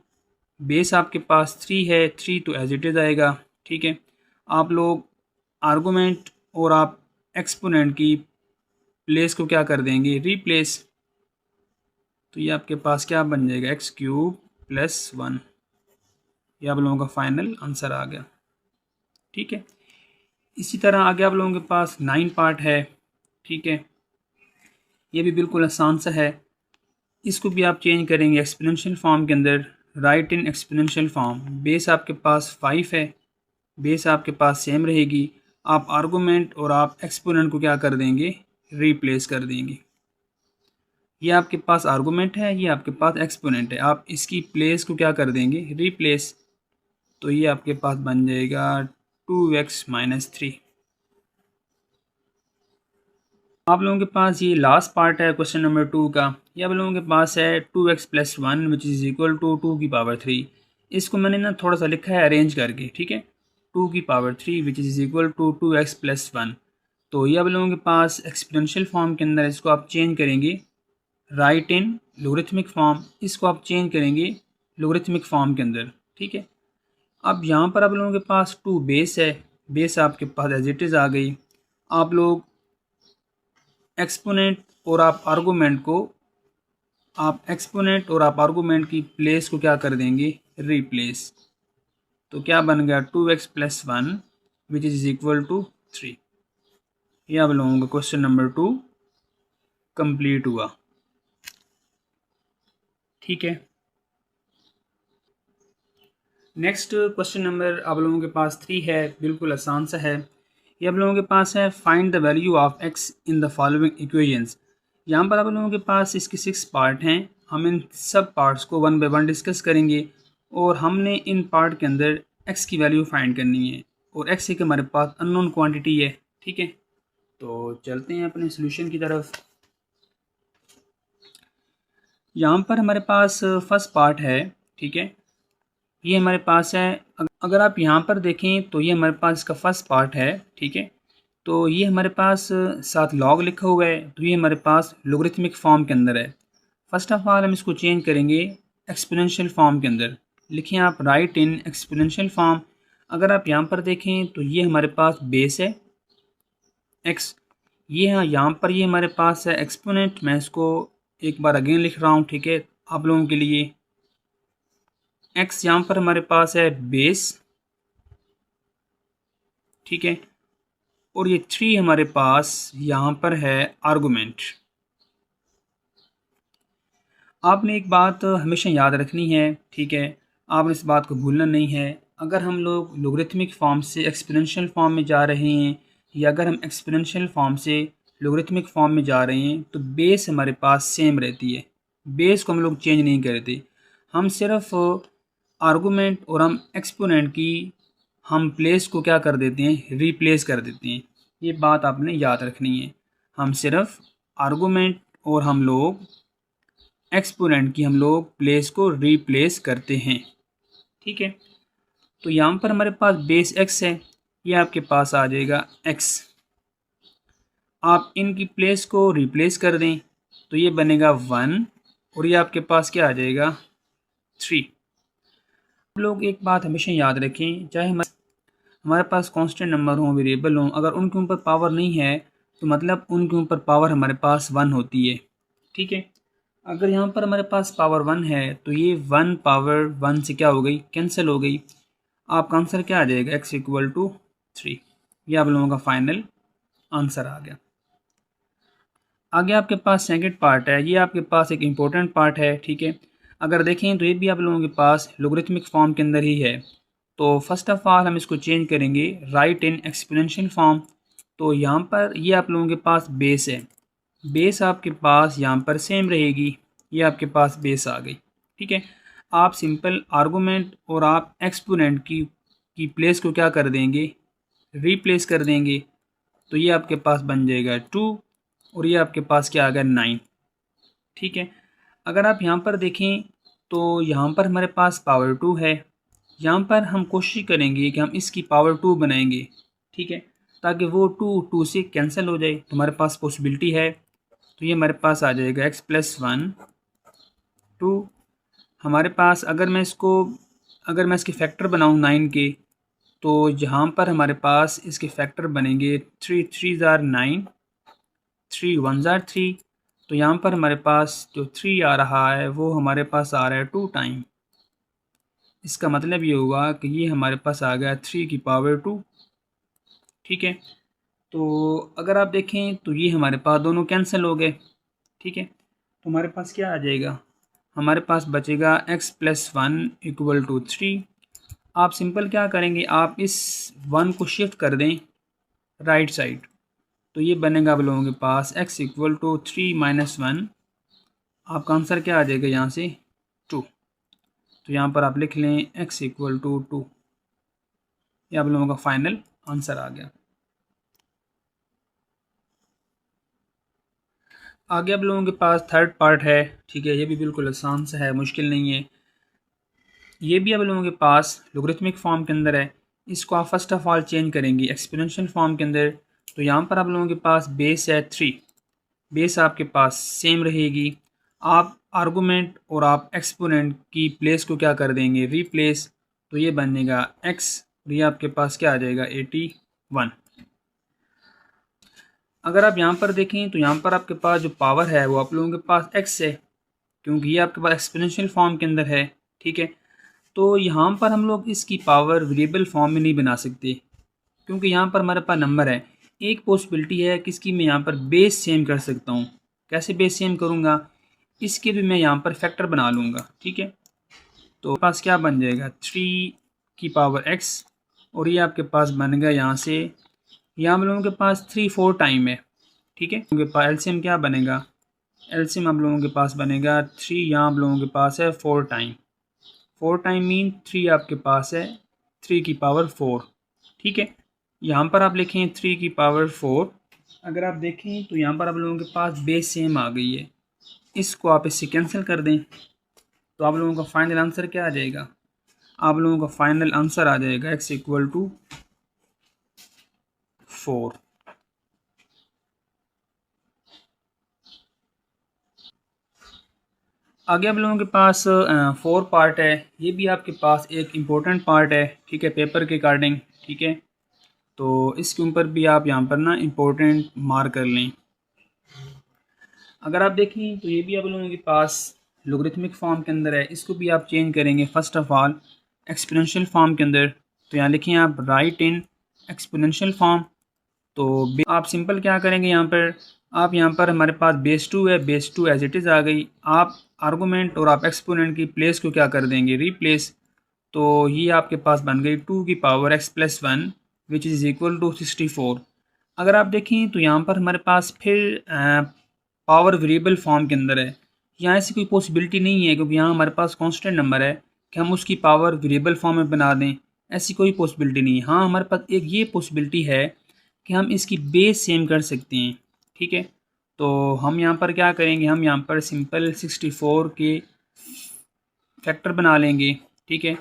base आपके पास 3 है, 3 तो एज इट इज़ आएगा, ठीक है। आप लोग आर्गूमेंट और आप एक्सपोनेंट की प्लेस को क्या कर देंगे, रिप्लेस। तो ये आपके पास क्या बन जाएगा, x³ + 1। ये आप लोगों का फाइनल आंसर आ गया, ठीक है। इसी तरह आगे आप लोगों के पास 9 पार्ट है, ठीक है। ये भी बिल्कुल आसान सा है। इसको भी आप चेंज करेंगे एक्सपोनेंशियल फॉर्म के अंदर, right in exponential form. Base आपके पास 5 है, बेस आपके पास सेम रहेगी, आप आर्गूमेंट और आप एक्सपोनेंट को क्या कर देंगे, रिप्लेस कर देंगे। ये आपके पास आर्गूमेंट है, ये आपके पास एक्सपोनेंट है, आप इसकी प्लेस को क्या कर देंगे, रिप्लेस। तो ये आपके पास बन जाएगा 2x - 3। आप लोगों के पास ये लास्ट पार्ट है क्वेश्चन नंबर 2 का। ये आप लोगों के पास है 2x + 1 which is equal to 2 की पावर 3। इसको मैंने ना थोड़ा सा लिखा है अरेंज करके, ठीक है। 2 की power 3 which is equal to 2x + 1। तो ये आप लोगों के पास एक्सपोनेंशियल फॉर्म के अंदर इसको आप चेंज करेंगे राइट इन लोगरिथमिक फॉर्म, इसको आप चेंज करेंगे लोगरिथमिक फॉर्म के अंदर, ठीक है। अब यहाँ पर आप लोगों के पास 2 बेस है, बेस आपके पास एज इट इज़ आ गई। आप लोग एक्सपोनेंट और आप आर्गूमेंट को, आप एक्सपोनेंट और आप आर्गूमेंट की प्लेस को क्या कर देंगे, रिप्लेस। तो क्या बन गया 2x + 1 which is equal to 3। ये आप लोगों का क्वेश्चन नंबर 2 कंप्लीट हुआ, ठीक है। नेक्स्ट क्वेश्चन नंबर आप लोगों के पास 3 है, बिल्कुल आसान सा है। ये आप लोगों के पास है find the value of x in the following equations. यहाँ पर आप लोगों के पास इसके 6 पार्ट हैं। हम इन सब पार्ट्स को 1 बाय 1 डिस्कस करेंगे और हमने इन पार्ट के अंदर x की वैल्यू फाइंड करनी है और x एक हमारे पास अननोन क्वांटिटी है, ठीक है। तो चलते हैं अपने सोल्यूशन की तरफ। यहाँ पर हमारे पास फर्स्ट पार्ट है, ठीक है। ये हमारे पास है, अगर आप यहाँ पर देखें तो ये हमारे पास इसका फर्स्ट पार्ट है, ठीक है। तो ये हमारे पास साथ लॉग लिखा हुआ है, तो ये हमारे पास लोगरिथमिक फॉर्म के अंदर है। फर्स्ट ऑफ ऑल हम इसको चेंज करेंगे एक्सपोनेंशियल फॉर्म के अंदर। लिखें आप राइट इन एक्सपोनेंशियल फॉर्म। अगर आप यहाँ पर देखें तो ये हमारे पास बेस है x, ये यहाँ पर ये हमारे पास है एक्सपोनेंट। मैं इसको एक बार अगेन लिख रहा हूँ, ठीक है, आप लोगों के लिए। x यहाँ पर हमारे पास है बेस, ठीक है, और ये 3 हमारे पास यहाँ पर है आर्गुमेंट। आपने एक बात हमेशा याद रखनी है, ठीक है, आपने इस बात को भूलना नहीं है। अगर हम लोग लोगरिथमिक फॉर्म से एक्सपोनेंशियल फॉर्म में जा रहे हैं या अगर हम एक्सपोनेंशियल फॉर्म से लोगरिथमिक फॉर्म में जा रहे हैं तो बेस हमारे पास सेम रहती है, बेस को हम लोग चेंज नहीं करते। हम सिर्फ आर्गूमेंट और हम एक्सपोनेंट की हम प्लेस को क्या कर देते हैं, रिप्लेस कर देते हैं। ये बात आपने याद रखनी है। हम सिर्फ आर्गूमेंट और हम लोग एक्सपोनेंट की हम लोग प्लेस को रिप्लेस करते हैं, ठीक है। तो यहाँ पर हमारे पास बेस एक्स है, ये आपके पास आ जाएगा एक्स। आप इनकी प्लेस को रिप्लेस कर दें तो ये बनेगा 1 और ये आपके पास क्या आ जाएगा 3। आप लोग एक बात हमेशा याद रखें, चाहे हमारे पास कांस्टेंट नंबर हो, वेरिएबल हो, अगर उनके ऊपर पावर नहीं है तो मतलब उनके ऊपर पावर हमारे पास 1 होती है, ठीक है। अगर यहाँ पर हमारे पास पावर 1 है तो ये 1 पावर 1 से क्या हो गई, कैंसिल हो गई। आपका आंसर क्या आ जाएगा, x इक्वल टू 3। ये आप लोगों का फाइनल आंसर आ गया। आगे आपके पास सेकंड पार्ट है, ये आपके पास एक इम्पोर्टेंट पार्ट है, ठीक है। अगर देखें तो ये भी आप लोगों के पास लोगरिथमिक फॉर्म के अंदर ही है। तो फर्स्ट ऑफ ऑल हम इसको चेंज करेंगे राइट इन एक्सपोनेंशियल फॉर्म। तो यहाँ पर ये आप लोगों के पास बेस है, बेस आपके पास यहाँ पर सेम रहेगी, ये आपके पास बेस आ गई, ठीक है। आप सिंपल आर्गूमेंट और आप एक्सपोनेंट की प्लेस को क्या कर देंगे, रिप्लेस कर देंगे। तो ये आपके पास बन जाएगा 2 और ये आपके पास क्या आ गया 9, ठीक है। अगर आप यहाँ पर देखें तो यहाँ पर हमारे पास पावर 2 है, यहाँ पर हम कोशिश करेंगे कि हम इसकी पावर 2 बनाएंगे, ठीक है, ताकि वो 2 से कैंसिल हो जाए। तो हमारे पास पॉसिबिलिटी है, तो ये हमारे पास आ जाएगा x + 1 2। हमारे पास अगर मैं इसके फैक्टर बनाऊँ 9 के, तो यहाँ पर हमारे पास इसके फैक्टर बनेंगे 3 3 ज़ार 9, 3 1 ज़ार 3। तो यहाँ पर हमारे पास जो 3 आ रहा है वो हमारे पास आ रहा है 2 टाइम। इसका मतलब ये हुआ कि ये हमारे पास आ गया 3 की पावर 2, ठीक है। तो अगर आप देखें तो ये हमारे पास दोनों कैंसिल हो गए, ठीक है। तो हमारे पास क्या आ जाएगा, हमारे पास बचेगा x + 1 इक्वल टू 3। आप सिंपल क्या करेंगे, आप इस 1 को शिफ्ट कर दें राइट साइड, तो ये बनेगा आप लोगों के पास x इक्वल टू 3 - 1। आपका आंसर क्या आ जाएगा यहाँ से 2। तो यहाँ पर आप लिख लें x इक्वल टू 2। ये आप लोगों का फाइनल आंसर आ गया। आगे आप लोगों के पास थर्ड पार्ट है, ठीक है। ये भी बिल्कुल आसान सा है, मुश्किल नहीं है। ये भी आप लोगों के पास लोगरिथमिक फॉर्म के अंदर है। इसको आप फर्स्ट ऑफ ऑल चेंज करेंगे एक्सपोनेंशियल फॉर्म के अंदर। तो यहाँ पर आप लोगों के पास बेस है 3, बेस आपके पास सेम रहेगी। आप आर्गूमेंट और आप एक्सपोनेंट की प्लेस को क्या कर देंगे, रिप्लेस। तो ये बनेगा x और ये आपके पास क्या आ जाएगा 81। अगर आप यहाँ पर देखें तो यहाँ पर आपके पास जो पावर है वो आप लोगों के पास x है, क्योंकि ये आपके पास एक्सपोनेंशियल फॉर्म के अंदर है, ठीक है। तो यहाँ पर हम लोग इसकी पावर वेरिएबल फॉर्म में नहीं बना सकते, क्योंकि यहाँ पर हमारे पास नंबर है। एक पॉसिबिलिटी है कि इसकी मैं यहाँ पर बेस सेम कर सकता हूँ। कैसे बेस सेम करूँगा, इसके भी मैं यहाँ पर फैक्टर बना लूँगा, ठीक है। तो पास क्या बन जाएगा 3 की पावर x और ये आपके पास बन गया यहाँ से, यहाँ हम लोगों के पास 3 4 टाइम है, ठीक है। उनके पास एलसीएम क्या बनेगा, एलसीएम आप लोगों के पास बनेगा 3, यहाँ आप लोगों के पास है 4 टाइम। 4 टाइम मीन 3 आपके पास है 3 की पावर 4, ठीक है। यहाँ पर आप लिखें 3 की पावर 4। अगर आप देखें तो यहाँ पर आप लोगों के पास बेस सेम आ गई है, इसको आप इससे कैंसिल कर दें। तो आप लोगों का फाइनल आंसर क्या आ जाएगा, आप लोगों का फाइनल आंसर आ जाएगा x इक्वल टू 4। आगे आप लोगों के पास 4 पार्ट है। ये भी आपके पास एक इम्पोर्टेंट पार्ट है, ठीक है, पेपर के अकॉर्डिंग, ठीक है। तो इसके ऊपर भी आप यहाँ पर ना इम्पोर्टेंट मार्क कर लें। अगर आप देखें तो ये भी आप लोगों के पास लोगरिथमिक फॉर्म के अंदर है। इसको भी आप चेंज करेंगे first of all exponential form के अंदर। तो यहाँ लिखें आप राइट इन एक्सपोनेंशियल फॉर्म। तो आप सिंपल क्या करेंगे, यहाँ पर हमारे पास बेस 2 है, बेस 2 एज इट इज़ आ गई। आप आर्गूमेंट और आप एक्सपोनेंट की प्लेस को क्या कर देंगे, रिप्लेस। तो ये आपके पास बन गई 2 की power x + 1 which is equal to 64। अगर आप देखें तो यहाँ पर हमारे पास फिर पावर वेरिएबल फॉर्म के अंदर है। यहाँ ऐसी कोई पॉसिबिलिटी नहीं है क्योंकि यहाँ हमारे पास कांस्टेंट नंबर है कि हम उसकी पावर वेरिएबल फॉर्म में बना दें, ऐसी कोई पॉसिबिलिटी नहीं है। हाँ, हमारे पास एक ये पॉसिबिलिटी है कि हम इसकी बेस सेम कर सकते हैं। ठीक है, तो हम यहाँ पर क्या करेंगे, हम यहाँ पर सिंपल 64 के फैक्टर बना लेंगे। ठीक है,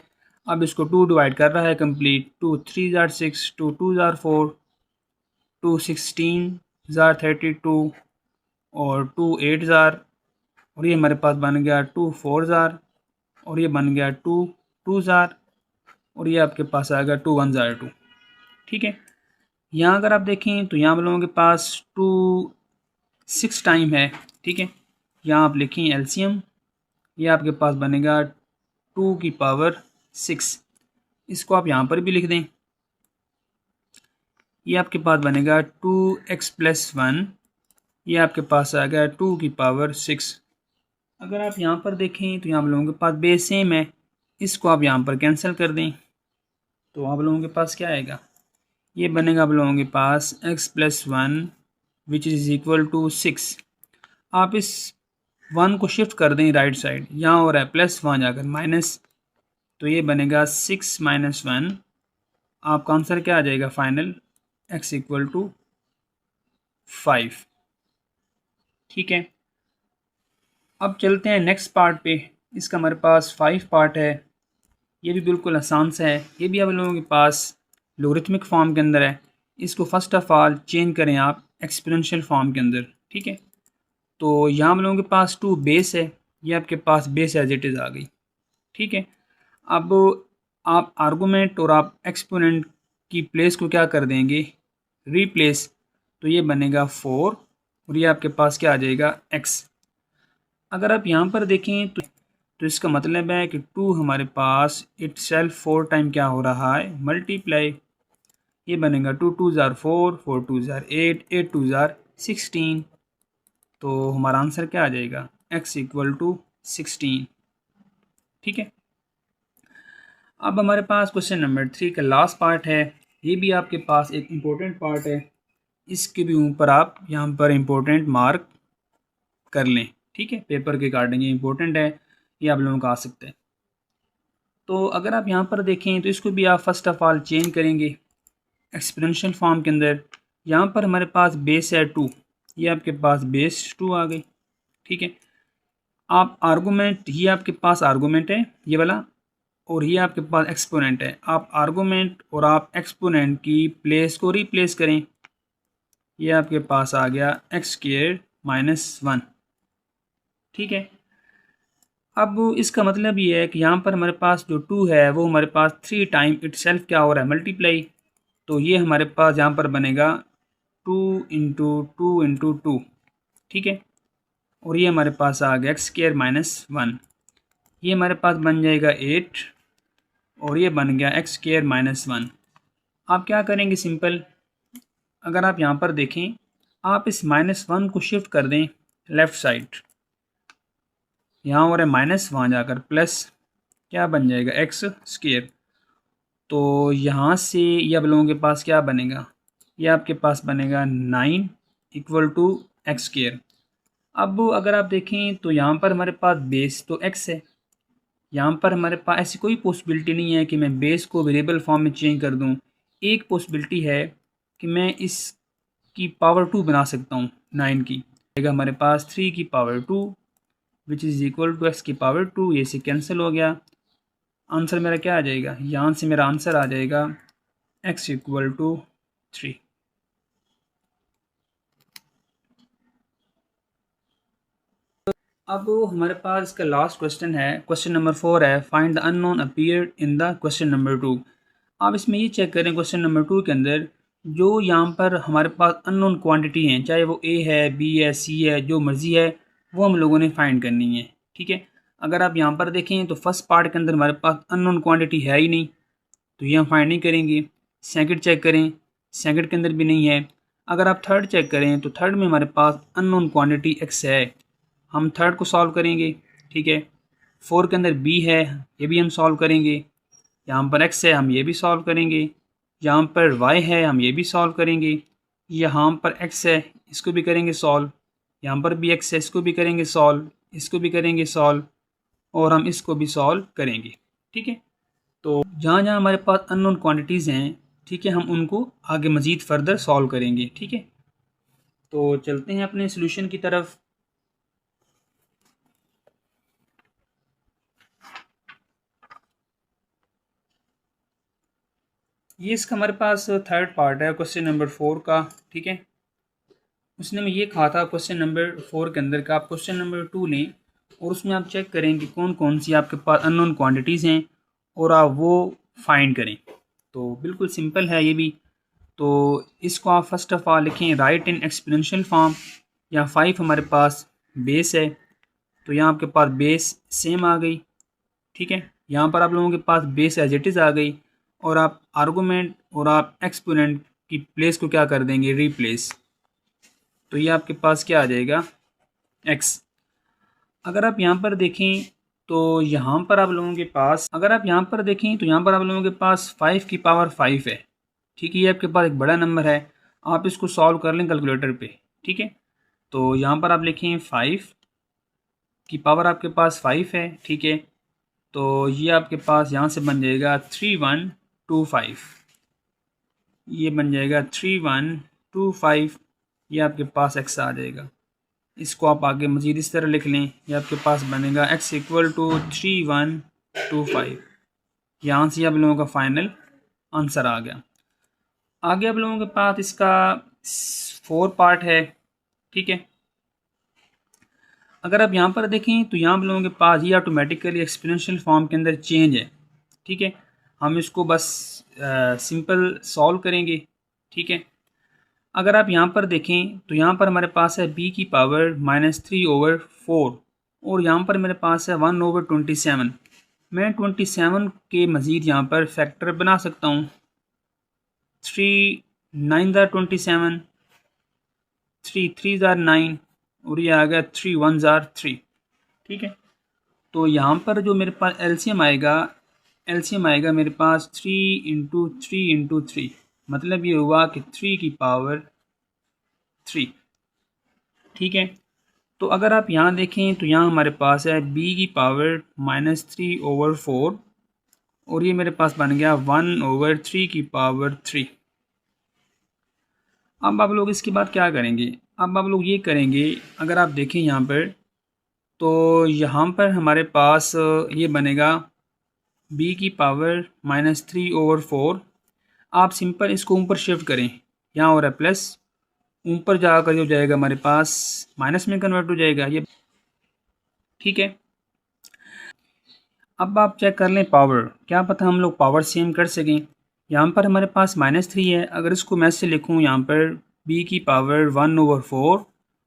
अब इसको 2 डिवाइड कर रहा है कंप्लीट, 2 3 ज़ार 6, 2 2 ज़ार 4, 2 16 ज़ार 32 और 2 8 ज़ार, और ये हमारे पास बन गया 2 4 ज़ार, और ये बन गया 2 2 ज़ार, और ये आपके पास आ गया 2 1 ज़ार 2। ठीक है, यहाँ अगर आप देखें तो यहाँ हम लोगों के पास 2 6 टाइम है। ठीक है, यहाँ आप लिखें एलसीएम, ये आपके पास बनेगा 2 की पावर 6। इसको आप यहाँ पर भी लिख दें, ये आपके पास बनेगा 2x प्लस 1, ये आपके पास आ गया 2 की पावर 6। अगर आप यहाँ पर देखें तो यहाँ आप लोगों के पास बेस सेम है, इसको आप यहाँ पर कैंसिल कर दें तो आप लोगों के पास क्या आएगा, ये बनेगा आप लोगों के पास x plus 1 which is equal to 6। आप इस 1 को शिफ्ट कर दें राइट साइड, यहाँ हो रहा है प्लस, वहाँ जाकर माइनस, तो ये बनेगा 6 माइनस 1। आपका आंसर क्या आ जाएगा फाइनल, x इक्वल टू 5। ठीक है, अब चलते हैं नेक्स्ट पार्ट पे। इसका हमारे पास 5 पार्ट है, ये भी बिल्कुल आसान सा है, ये भी आप लोगों के पास लोगरिथमिक फॉर्म के अंदर है। इसको फर्स्ट ऑफ ऑल चेंज करें आप एक्सपोनेंशियल फॉर्म के अंदर। ठीक है, तो यहाँ हम लोगों के पास 2 बेस है, ये आपके पास बेस एज इट इज़ आ गई। ठीक है, अब आप आर्गूमेंट और आप एक्सपोनेंट की प्लेस को क्या कर देंगे, रीप्लेस, तो ये बनेगा 4 और ये आपके पास क्या आ जाएगा x। अगर आप यहाँ पर देखें तो इसका मतलब है कि 2 हमारे पास इट सेल्फ 4 टाइम क्या हो रहा है, मल्टीप्लाई, ये बनेगा 2 2 ज़ार 4, 4 2 ज़ार 8, 8 2 ज़ार 16, तो हमारा आंसर क्या आ जाएगा, x इक्वल टू 16। ठीक है, अब हमारे पास क्वेश्चन नंबर 3 का लास्ट पार्ट है, ये भी आपके पास एक इम्पोर्टेंट पार्ट है, इसके भी ऊपर आप यहाँ पर इम्पोर्टेंट मार्क कर लें। ठीक है, पेपर के अकॉर्डिंग ये इम्पोर्टेंट है, ये आप लोगों का आ सकता है। तो अगर आप यहाँ पर देखें तो इसको भी आप फर्स्ट ऑफ ऑल चेंज करेंगे एक्सपोनेंशियल फॉर्म के अंदर। यहाँ पर हमारे पास बेस है 2, ये आपके पास बेस 2 आ गई। ठीक है, आप आर्गूमेंट, ये आपके पास आर्गूमेंट है ये वाला, और ये आपके पास एक्सपोनेंट है। आप आर्गूमेंट और आप एक्सपोनेंट की प्लेस को रिप्लेस करें, ये आपके पास आ गया एक्स स्क्वायर माइनस 1। ठीक है, अब इसका मतलब ये है कि यहाँ पर हमारे पास जो 2 है वो हमारे पास 3 टाइम इट सेल्फ क्या हो रहा है, मल्टीप्लाई, तो ये हमारे पास यहाँ पर बनेगा 2 इंटू 2 इंटू 2। ठीक है, और ये हमारे पास आ गया एक्स स्क्वायर माइनस 1, ये हमारे पास बन जाएगा 8, और ये बन गया एक्स स्क्वायर माइनस 1। आप क्या करेंगे, सिंपल, अगर आप यहाँ पर देखें, आप इस -1 को शिफ्ट कर दें लेफ़्ट साइड, यहाँ हो रहा है माइनस, वहाँ जाकर प्लस, क्या बन जाएगा एक्स स्क्वायर। तो यहाँ से ये आप लोगों के पास क्या बनेगा, ये आपके पास बनेगा 9 इक्वल टू एक्स स्क्वायर। अब अगर आप देखें तो यहाँ पर हमारे पास बेस तो x है, यहाँ पर हमारे पास ऐसी कोई पॉसिबिलिटी नहीं है कि मैं बेस को वेरिएबल फॉर्म में चेंज कर दूँ। एक पॉसिबिलिटी है कि मैं इसकी पावर 2 बना सकता हूँ 9 की, हमारे पास 3 की power 2 which is equal to x की पावर 2, ये से कैंसिल हो गया। आंसर मेरा क्या आ जाएगा, यहाँ से मेरा आंसर आ जाएगा x इक्वल टू 3। अब हमारे पास इसका लास्ट क्वेश्चन है, क्वेश्चन नंबर 4 है, find the unknown appeared in the question number 2। आप इसमें ये चेक करें क्वेश्चन नंबर 2 के अंदर जो यहाँ पर हमारे पास अननोन क्वांटिटी हैं, चाहे वो a है, b है, c है, जो मर्ज़ी है, वो हम लोगों ने फाइंड करनी है। ठीक है, अगर आप यहाँ पर देखें तो फर्स्ट पार्ट के अंदर हमारे पास अननोन क्वांटिटी है ही नहीं, तो ये हम फाइंड नहीं करेंगे। सेकंड चेक करें, सेकंड के अंदर भी नहीं है। अगर आप थर्ड चेक करें तो थर्ड में हमारे पास अननोन क्वांटिटी x है, हम थर्ड को सॉल्व करेंगे। ठीक है, 4 के अंदर b है, ये भी हम सॉल्व करेंगे। यहाँ पर x है, हम ये भी सॉल्व करेंगे। यहाँ पर y है, हम ये भी सॉल्व करेंगे। यहाँ पर x है, इसको भी करेंगे सॉल्व, यहाँ पर भी x है, इसको भी करेंगे सॉल्व, इसको भी करेंगे सॉल्व, और हम इसको भी सॉल्व करेंगे। ठीक है, तो जहाँ जहाँ हमारे पास अननोन क्वांटिटीज़ हैं, ठीक है, हम उनको आगे मज़ीद फर्दर सॉल्व करेंगे। ठीक है, तो चलते हैं अपने सोल्यूशन की तरफ। ये इसका हमारे पास थर्ड पार्ट है क्वेश्चन नंबर 4 का। ठीक है, उसने में ये कहा था क्वेश्चन नंबर 4 के अंदर का आप क्वेश्चन नंबर 2 लें और उसमें आप चेक करें कि कौन कौन सी आपके पास अननोन क्वांटिटीज़ हैं और आप वो फाइंड करें। तो बिल्कुल सिंपल है ये भी। तो इसको आप फर्स्ट ऑफ ऑल लिखें राइट इन एक्सपोनेंशियल फॉर्म। यहाँ 5 हमारे पास बेस है, तो यहाँ आपके पास बेस सेम आ गई। ठीक है, यहाँ पर आप लोगों के पास बेस एज इट इज़ आ गई और आप आर्गूमेंट और आप एक्सपोनेंट की प्लेस को क्या कर देंगे, रिप्लेस। तो ये आपके पास क्या आ जाएगा, x। अगर आप यहाँ पर देखें तो यहाँ पर आप लोगों के पास, अगर आप यहाँ पर देखें तो यहाँ पर आप लोगों के पास 5 की पावर 5 है। ठीक है, ये आपके पास एक बड़ा नंबर है, आप इसको सॉल्व कर लें कैलकुलेटर पे। ठीक है, तो यहाँ पर आप लिखें 5 की पावर आपके पास 5 है। ठीक है, तो ये आपके पास यहाँ से बन जाएगा 3125, ये बन जाएगा 3125, ये आपके पास x आ जाएगा। इसको आप आगे मज़ीद इस तरह लिख लें, ये आपके पास बनेगा x इक्वल टू 3125। यहाँ से आप लोगों का फाइनल आंसर आ गया। आगे आप लोगों के पास इसका 4 पार्ट है। ठीक है, अगर आप यहाँ पर देखें तो यहाँ आप लोगों के पास ये ऑटोमेटिकली एक्सपोनेंशियल फॉर्म के अंदर चेंज है। ठीक है, हम इसको बस सिंपल सॉल्व करेंगे। ठीक है, अगर आप यहाँ पर देखें तो यहाँ पर हमारे पास है b की पावर -3/4 और यहाँ पर मेरे पास है 1/27। मैं 27 के मज़ीद यहाँ पर फैक्टर बना सकता हूँ। 3 9 ज़ार 27, 3 3 ज़ार 9 और ये आ गया 3 1 ज़ार 3। ठीक है, तो यहाँ पर जो मेरे पास एलसीएम आएगा मेरे पास 3 इंटू 3 इंटू 3, मतलब ये हुआ कि 3 की पावर 3। ठीक है, तो अगर आप यहाँ देखें तो यहाँ हमारे पास है b की पावर -3/4 और ये मेरे पास बन गया 1/3 की पावर 3। अब आप लोग इसके बाद क्या करेंगे, अब आप लोग ये करेंगे, अगर आप देखें यहाँ पर तो यहाँ पर हमारे पास ये बनेगा b की पावर -3/4। आप सिंपल इसको ऊपर शिफ्ट करें, यहाँ हो रहा है प्लस, ऊपर जाकर हो जाएगा हमारे पास माइनस में कन्वर्ट हो जाएगा ये। ठीक है, अब आप चेक कर लें पावर, क्या पता हम लोग पावर सेम कर सकें। यहाँ पर हमारे पास -3 है, अगर इसको मैं से लिखूँ यहाँ पर b की पावर 1/4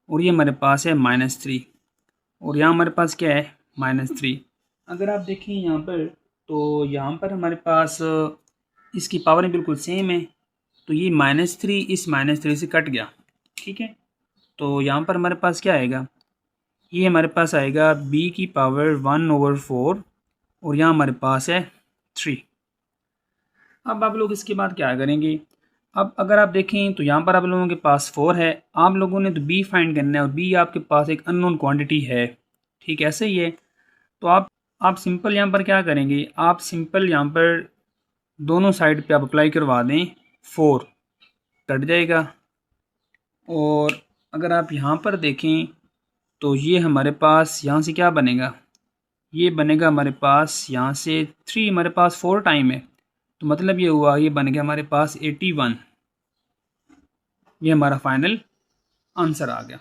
और ये हमारे पास है -3 और यहाँ हमारे पास क्या है -3। अगर आप देखें यहाँ पर तो यहाँ पर हमारे पास इसकी पावर बिल्कुल सेम है, तो ये -3 इस -3 से कट गया। ठीक है, तो यहाँ पर हमारे पास क्या आएगा, ये हमारे पास आएगा b की पावर 1/4 और यहाँ हमारे पास है 3। अब आप लोग इसके बाद क्या करेंगे, अब अगर आप देखें तो यहाँ पर आप लोगों के पास 4 है, आप लोगों ने तो b फाइंड करना है और b आपके पास एक अननोन क्वांटिटी है। ठीक है, ऐसे ही है। तो आप सिंपल यहाँ पर क्या करेंगे, आप सिंपल यहाँ पर दोनों साइड पे आप अप्लाई करवा दें, 4 कट जाएगा। और अगर आप यहाँ पर देखें तो ये हमारे पास यहाँ से क्या बनेगा, ये बनेगा हमारे पास यहाँ से 3, हमारे पास 4 टाइम है, तो मतलब ये हुआ ये बन गया हमारे पास 81। ये हमारा फाइनल आंसर आ गया।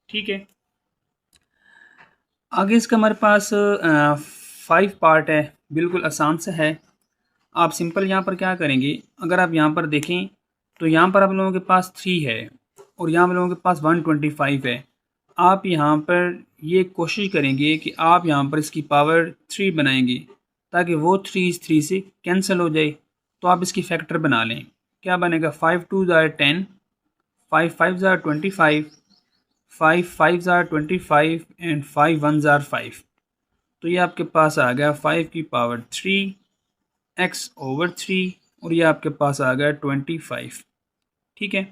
ठीक है, आगे इसका हमारे पास 5 पार्ट है, बिल्कुल आसान सा है। आप सिंपल यहाँ पर क्या करेंगे, अगर आप यहाँ पर देखें तो यहाँ पर आप लोगों के पास 3 है और यहाँ आप लोगों के पास 125 है। आप यहाँ पर ये कोशिश करेंगे कि आप यहाँ पर इसकी पावर 3 बनाएंगे ताकि वो 3 इस 3 से कैंसिल हो जाए। तो आप इसकी फैक्टर बना लें, क्या बनेगा 5 2 ज़ार 10, 5 5 ज़ार 25, 5 5 ज़ार 25 एंड 5 1 ज़ार 5। तो ये आपके पास आ गया 5 की पावर 3 x/3 और ये आपके पास आ गया 25। ठीक है,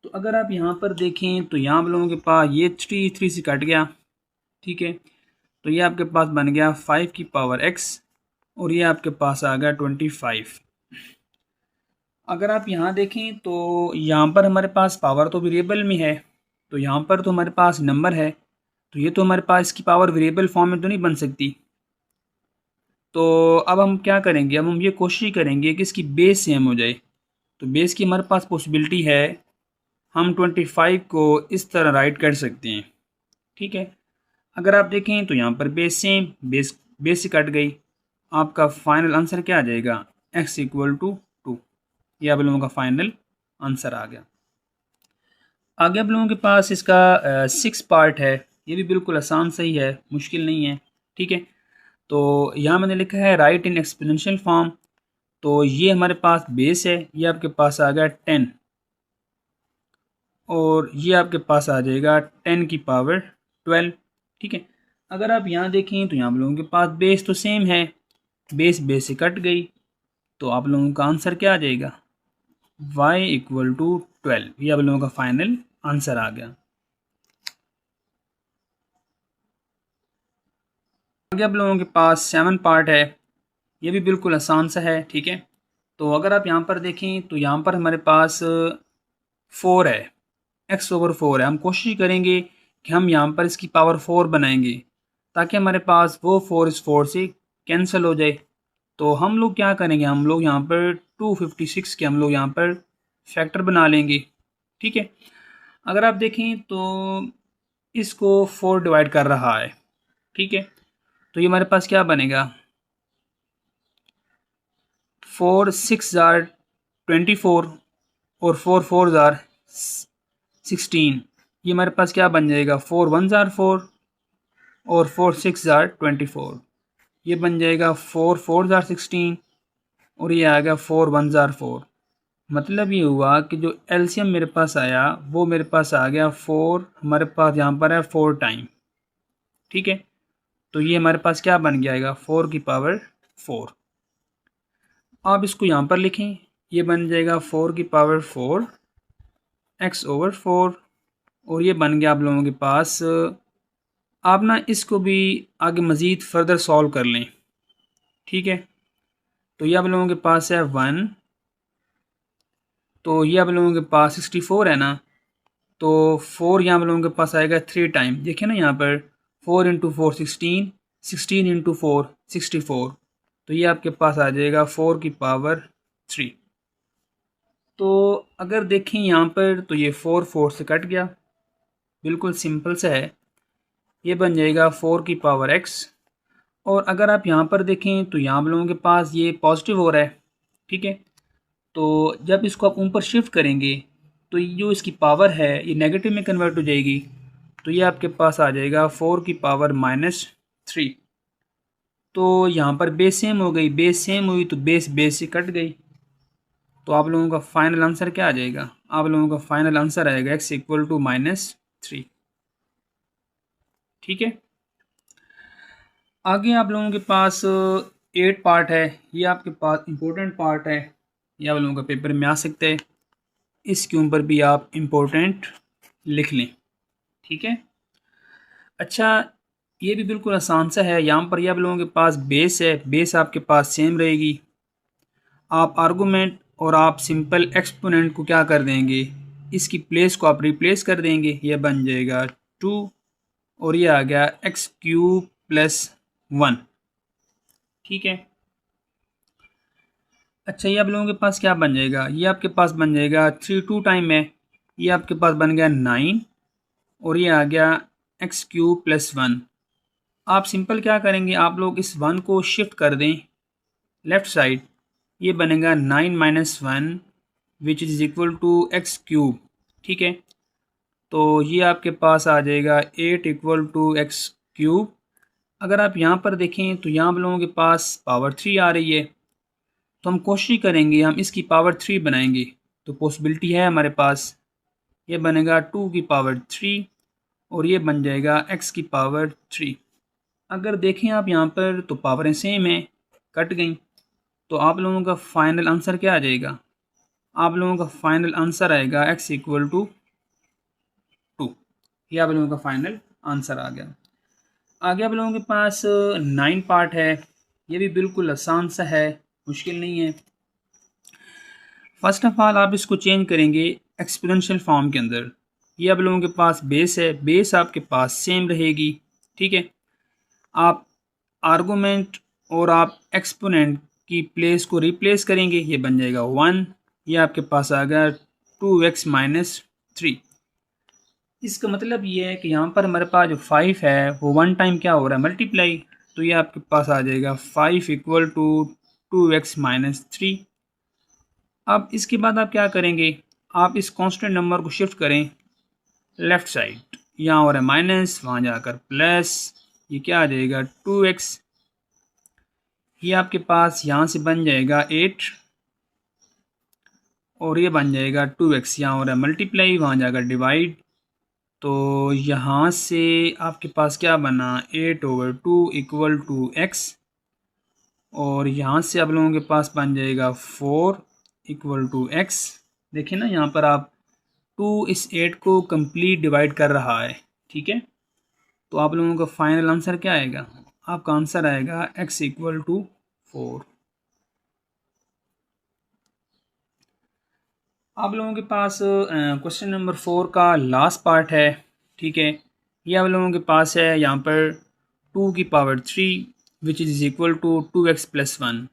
तो अगर आप यहाँ पर देखें तो यहाँ आप लोगों के पास ये 3 से कट गया, ठीक है। तो ये आपके पास बन गया 5 की पावर x और ये आपके पास आ गया 25। अगर आप यहाँ देखें तो यहाँ पर हमारे पास पावर तो वेरिएबल में है, तो यहाँ पर तो हमारे पास नंबर है, तो ये तो हमारे पास इसकी पावर वेरिएबल फॉर्म में तो नहीं बन सकती। तो अब हम क्या करेंगे, अब हम ये कोशिश करेंगे कि इसकी बेस सेम हो जाए। तो बेस की हमारे पास पॉसिबिलिटी है, हम 25 को इस तरह राइट कर सकते हैं, ठीक है। अगर आप देखें तो यहाँ पर बेस सेम, बेस से कट गई, आपका फाइनल आंसर क्या आ जाएगा, x इक्वल टू 2। ये आप लोगों का फाइनल आंसर आ गया। आगे आप लोगों के पास इसका 6 पार्ट है, ये भी बिल्कुल आसान सही है, मुश्किल नहीं है, ठीक है। तो यहाँ मैंने लिखा है राइट इन एक्सपोनेंशियल फॉर्म। तो ये हमारे पास बेस है, ये आपके पास आ गया 10 और ये आपके पास आ जाएगा 10 की पावर 12, ठीक है। अगर आप यहाँ देखें तो यहाँ आप लोगों के पास बेस तो सेम है, बेस से कट गई, तो आप लोगों का आंसर क्या आ जाएगा, y इक्वल टू 12। ये आप लोगों का फाइनल आंसर आ गया। आगे आप लोगों के पास 7 पार्ट है, ये भी बिल्कुल आसान सा है, ठीक है। तो अगर आप यहाँ पर देखें तो यहाँ पर हमारे पास 4 है, x/4 है। हम कोशिश करेंगे कि हम यहाँ पर इसकी पावर 4 बनाएंगे ताकि हमारे पास वो 4 इस 4 से कैंसिल हो जाए। तो हम लोग क्या करेंगे, हम लोग यहाँ पर 256 के हम लोग यहाँ पर फैक्टर बना लेंगे, ठीक है। अगर आप देखें तो इसको 4 डिवाइड कर रहा है, ठीक है। तो ये हमारे पास क्या बनेगा, 4 6 जार 24 और 4 4 जार 16। ये हमारे पास क्या बन जाएगा, 4 1 जार 4 और 4 6 जार 24। ये बन जाएगा 4 4 जार 16 और ये आ गया 4 1 जार 4। मतलब ये हुआ कि जो एलसीएम मेरे पास आया वो मेरे पास आ गया 4, हमारे पास यहाँ पर है 4 टाइम, ठीक है। तो ये हमारे पास क्या बन गया, 4 की पावर 4। आप इसको यहाँ पर लिखें, ये बन जाएगा 4 की पावर 4 x/4 और ये बन गया आप लोगों के पास। आप ना इसको भी आगे मज़ीद फर्दर सॉल्व कर लें, ठीक है। तो ये आप लोगों के पास है 1, तो ये आप लोगों के पास 64 है ना, तो 4 यहाँ आप लोगों के पास आएगा 3 टाइम। देखिए ना यहाँ पर 4 इंटू 4 16, 16 इंटू 4 64। तो ये आपके पास आ जाएगा 4 की पावर 3। तो अगर देखें यहाँ पर तो ये 4 4 से कट गया, बिल्कुल सिंपल सा है, ये बन जाएगा 4 की पावर x। और अगर आप यहाँ पर देखें तो यहाँ आप लोगों के पास ये पॉजिटिव हो रहा है, ठीक है। तो जब इसको आप ऊपर शिफ्ट करेंगे तो ये जो इसकी पावर है ये नेगेटिव में कन्वर्ट हो जाएगी, तो ये आपके पास आ जाएगा 4 की पावर -3। तो यहाँ पर बेस सेम हो गई, बेस सेम हुई तो बेस से कट गई, तो आप लोगों का फाइनल आंसर क्या आ जाएगा, आप लोगों का फाइनल आंसर आएगा x इक्वल टू -3, ठीक है। आगे आप लोगों के पास 8 पार्ट है, ये आपके पास इम्पोर्टेंट पार्ट है, ये आप लोगों का पेपर में आ सकता है, इसके ऊपर भी आप इम्पोर्टेंट लिख लें, ठीक है। अच्छा, ये भी बिल्कुल आसान सा है, यहाँ पर ये आप लोगों के पास बेस है, बेस आपके पास सेम रहेगी। आप आर्गूमेंट और आप सिंपल एक्सपोनेंट को क्या कर देंगे, इसकी प्लेस को आप रिप्लेस कर देंगे, ये बन जाएगा 2 और ये आ गया x³ + 1, ठीक है। अच्छा, ये आप लोगों के पास क्या बन जाएगा, ये आपके पास बन जाएगा 3 2 टाइम में, ये आपके पास बन गया 9 और ये आ गया x³ + 1। आप सिंपल क्या करेंगे, आप लोग इस 1 को शिफ्ट कर दें लेफ़्ट साइड, ये बनेगा 9 - 1 which is equal to x³, ठीक है। तो ये आपके पास आ जाएगा 8 इक्वल टू x³। अगर आप यहाँ पर देखें तो यहाँ आप लोगों के पास पावर 3 आ रही है, तो हम कोशिश करेंगे हम इसकी पावर 3 बनाएंगे, तो पॉसिबिलिटी है हमारे पास, ये बनेगा 2 की पावर 3 और ये बन जाएगा x की पावर 3। अगर देखें आप यहाँ पर तो पावरें सेम हैं, कट गई, तो आप लोगों का फाइनल आंसर क्या आ जाएगा, आप लोगों का फाइनल आंसर आएगा x इक्वल टू 2। ये आप लोगों का फाइनल आंसर आ गया। आगे आप लोगों के पास 9 पार्ट है। ये भी बिल्कुल आसान सा है, मुश्किल नहीं है। फर्स्ट ऑफ ऑल आप इसको चेंज करेंगे एक्सपोनेंशियल फॉर्म के अंदर। ये आप लोगों के पास बेस है, बेस आपके पास सेम रहेगी, ठीक है। आप आर्गूमेंट और आप एक्सपोनेंट की प्लेस को रिप्लेस करेंगे, ये बन जाएगा 1। ये आपके पास आ गया 2x-3। इसका मतलब ये है कि यहाँ पर हमारे पास जो 5 है वो 1 टाइम क्या हो रहा है, मल्टीप्लाई। तो ये आपके पास आ जाएगा 5 इक्वल टू 2x-3। अब इसके बाद आप क्या करेंगे, आप इस कांस्टेंट नंबर को शिफ्ट करें लेफ़्ट साइड। यहाँ हो रहा है माइनस, वहाँ जाकर प्लस, ये क्या आ जाएगा 2x। ये आपके पास यहाँ से बन जाएगा 8 और ये बन जाएगा 2x। यहाँ हो रहा है मल्टीप्लाई, वहाँ जाकर डिवाइड। तो यहाँ से आपके पास क्या बना 8/2 इक्वल टू x। और यहाँ से आप लोगों के पास बन जाएगा 4 इक्वल टू x। देखिए ना, यहाँ पर आप 2 इस 8 को कंप्लीट डिवाइड कर रहा है, ठीक है। तो आप लोगों का फाइनल आंसर क्या आएगा, आपका आंसर आएगा x इक्वल टू 4। आप लोगों के पास क्वेश्चन नंबर 4 का लास्ट पार्ट है, ठीक है। ये आप लोगों के पास है यहाँ पर 2⁵ विच इज़ इक्वल टू 2x + 1।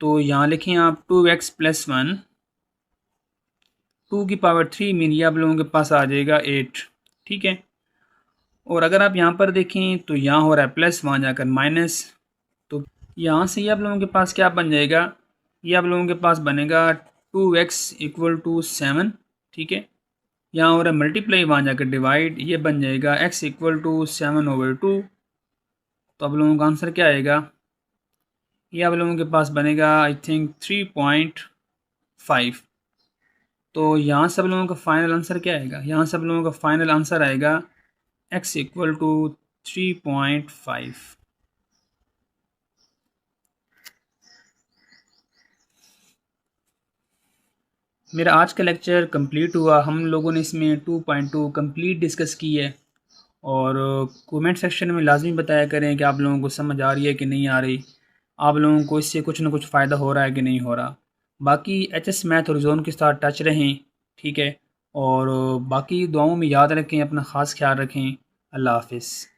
तो यहाँ लिखें आप 2x + 1, 2⁵ मीन ये आप लोगों के पास आ जाएगा 8, ठीक है। और अगर आप यहाँ पर देखें तो यहाँ हो रहा है प्लस, वहाँ जाकर माइनस। तो यहाँ से ये आप लोगों के पास क्या बन जाएगा, ये आप लोगों के पास बनेगा 2x इक्वल टू 7, ठीक है। यहाँ हो रहा है मल्टीप्लाई, वहाँ जाकर डिवाइड, ये बन जाएगा x इक्वल टू 7/2। तो आप लोगों का आंसर क्या आएगा, ये आप लोगों के पास बनेगा आई थिंक 3.5। तो यहाँ सब लोगों का फाइनल आंसर क्या आएगा, यहाँ सब लोगों का फाइनल आंसर आएगा x इक्वल टू 3.5। मेरा आज का लेक्चर कंप्लीट हुआ। हम लोगों ने इसमें 2.2 कंप्लीट डिस्कस की है। और कमेंट सेक्शन में लाजमी बताया करें कि आप लोगों को समझ आ रही है कि नहीं आ रही, आप लोगों को इससे कुछ ना कुछ फ़ायदा हो रहा है कि नहीं हो रहा। बाकी HS मैथ और जोन के साथ टच रहें, ठीक है। और बाकी दुआओं में याद रखें, अपना ख़ास ख्याल रखें। अल्लाह हाफ़िज़।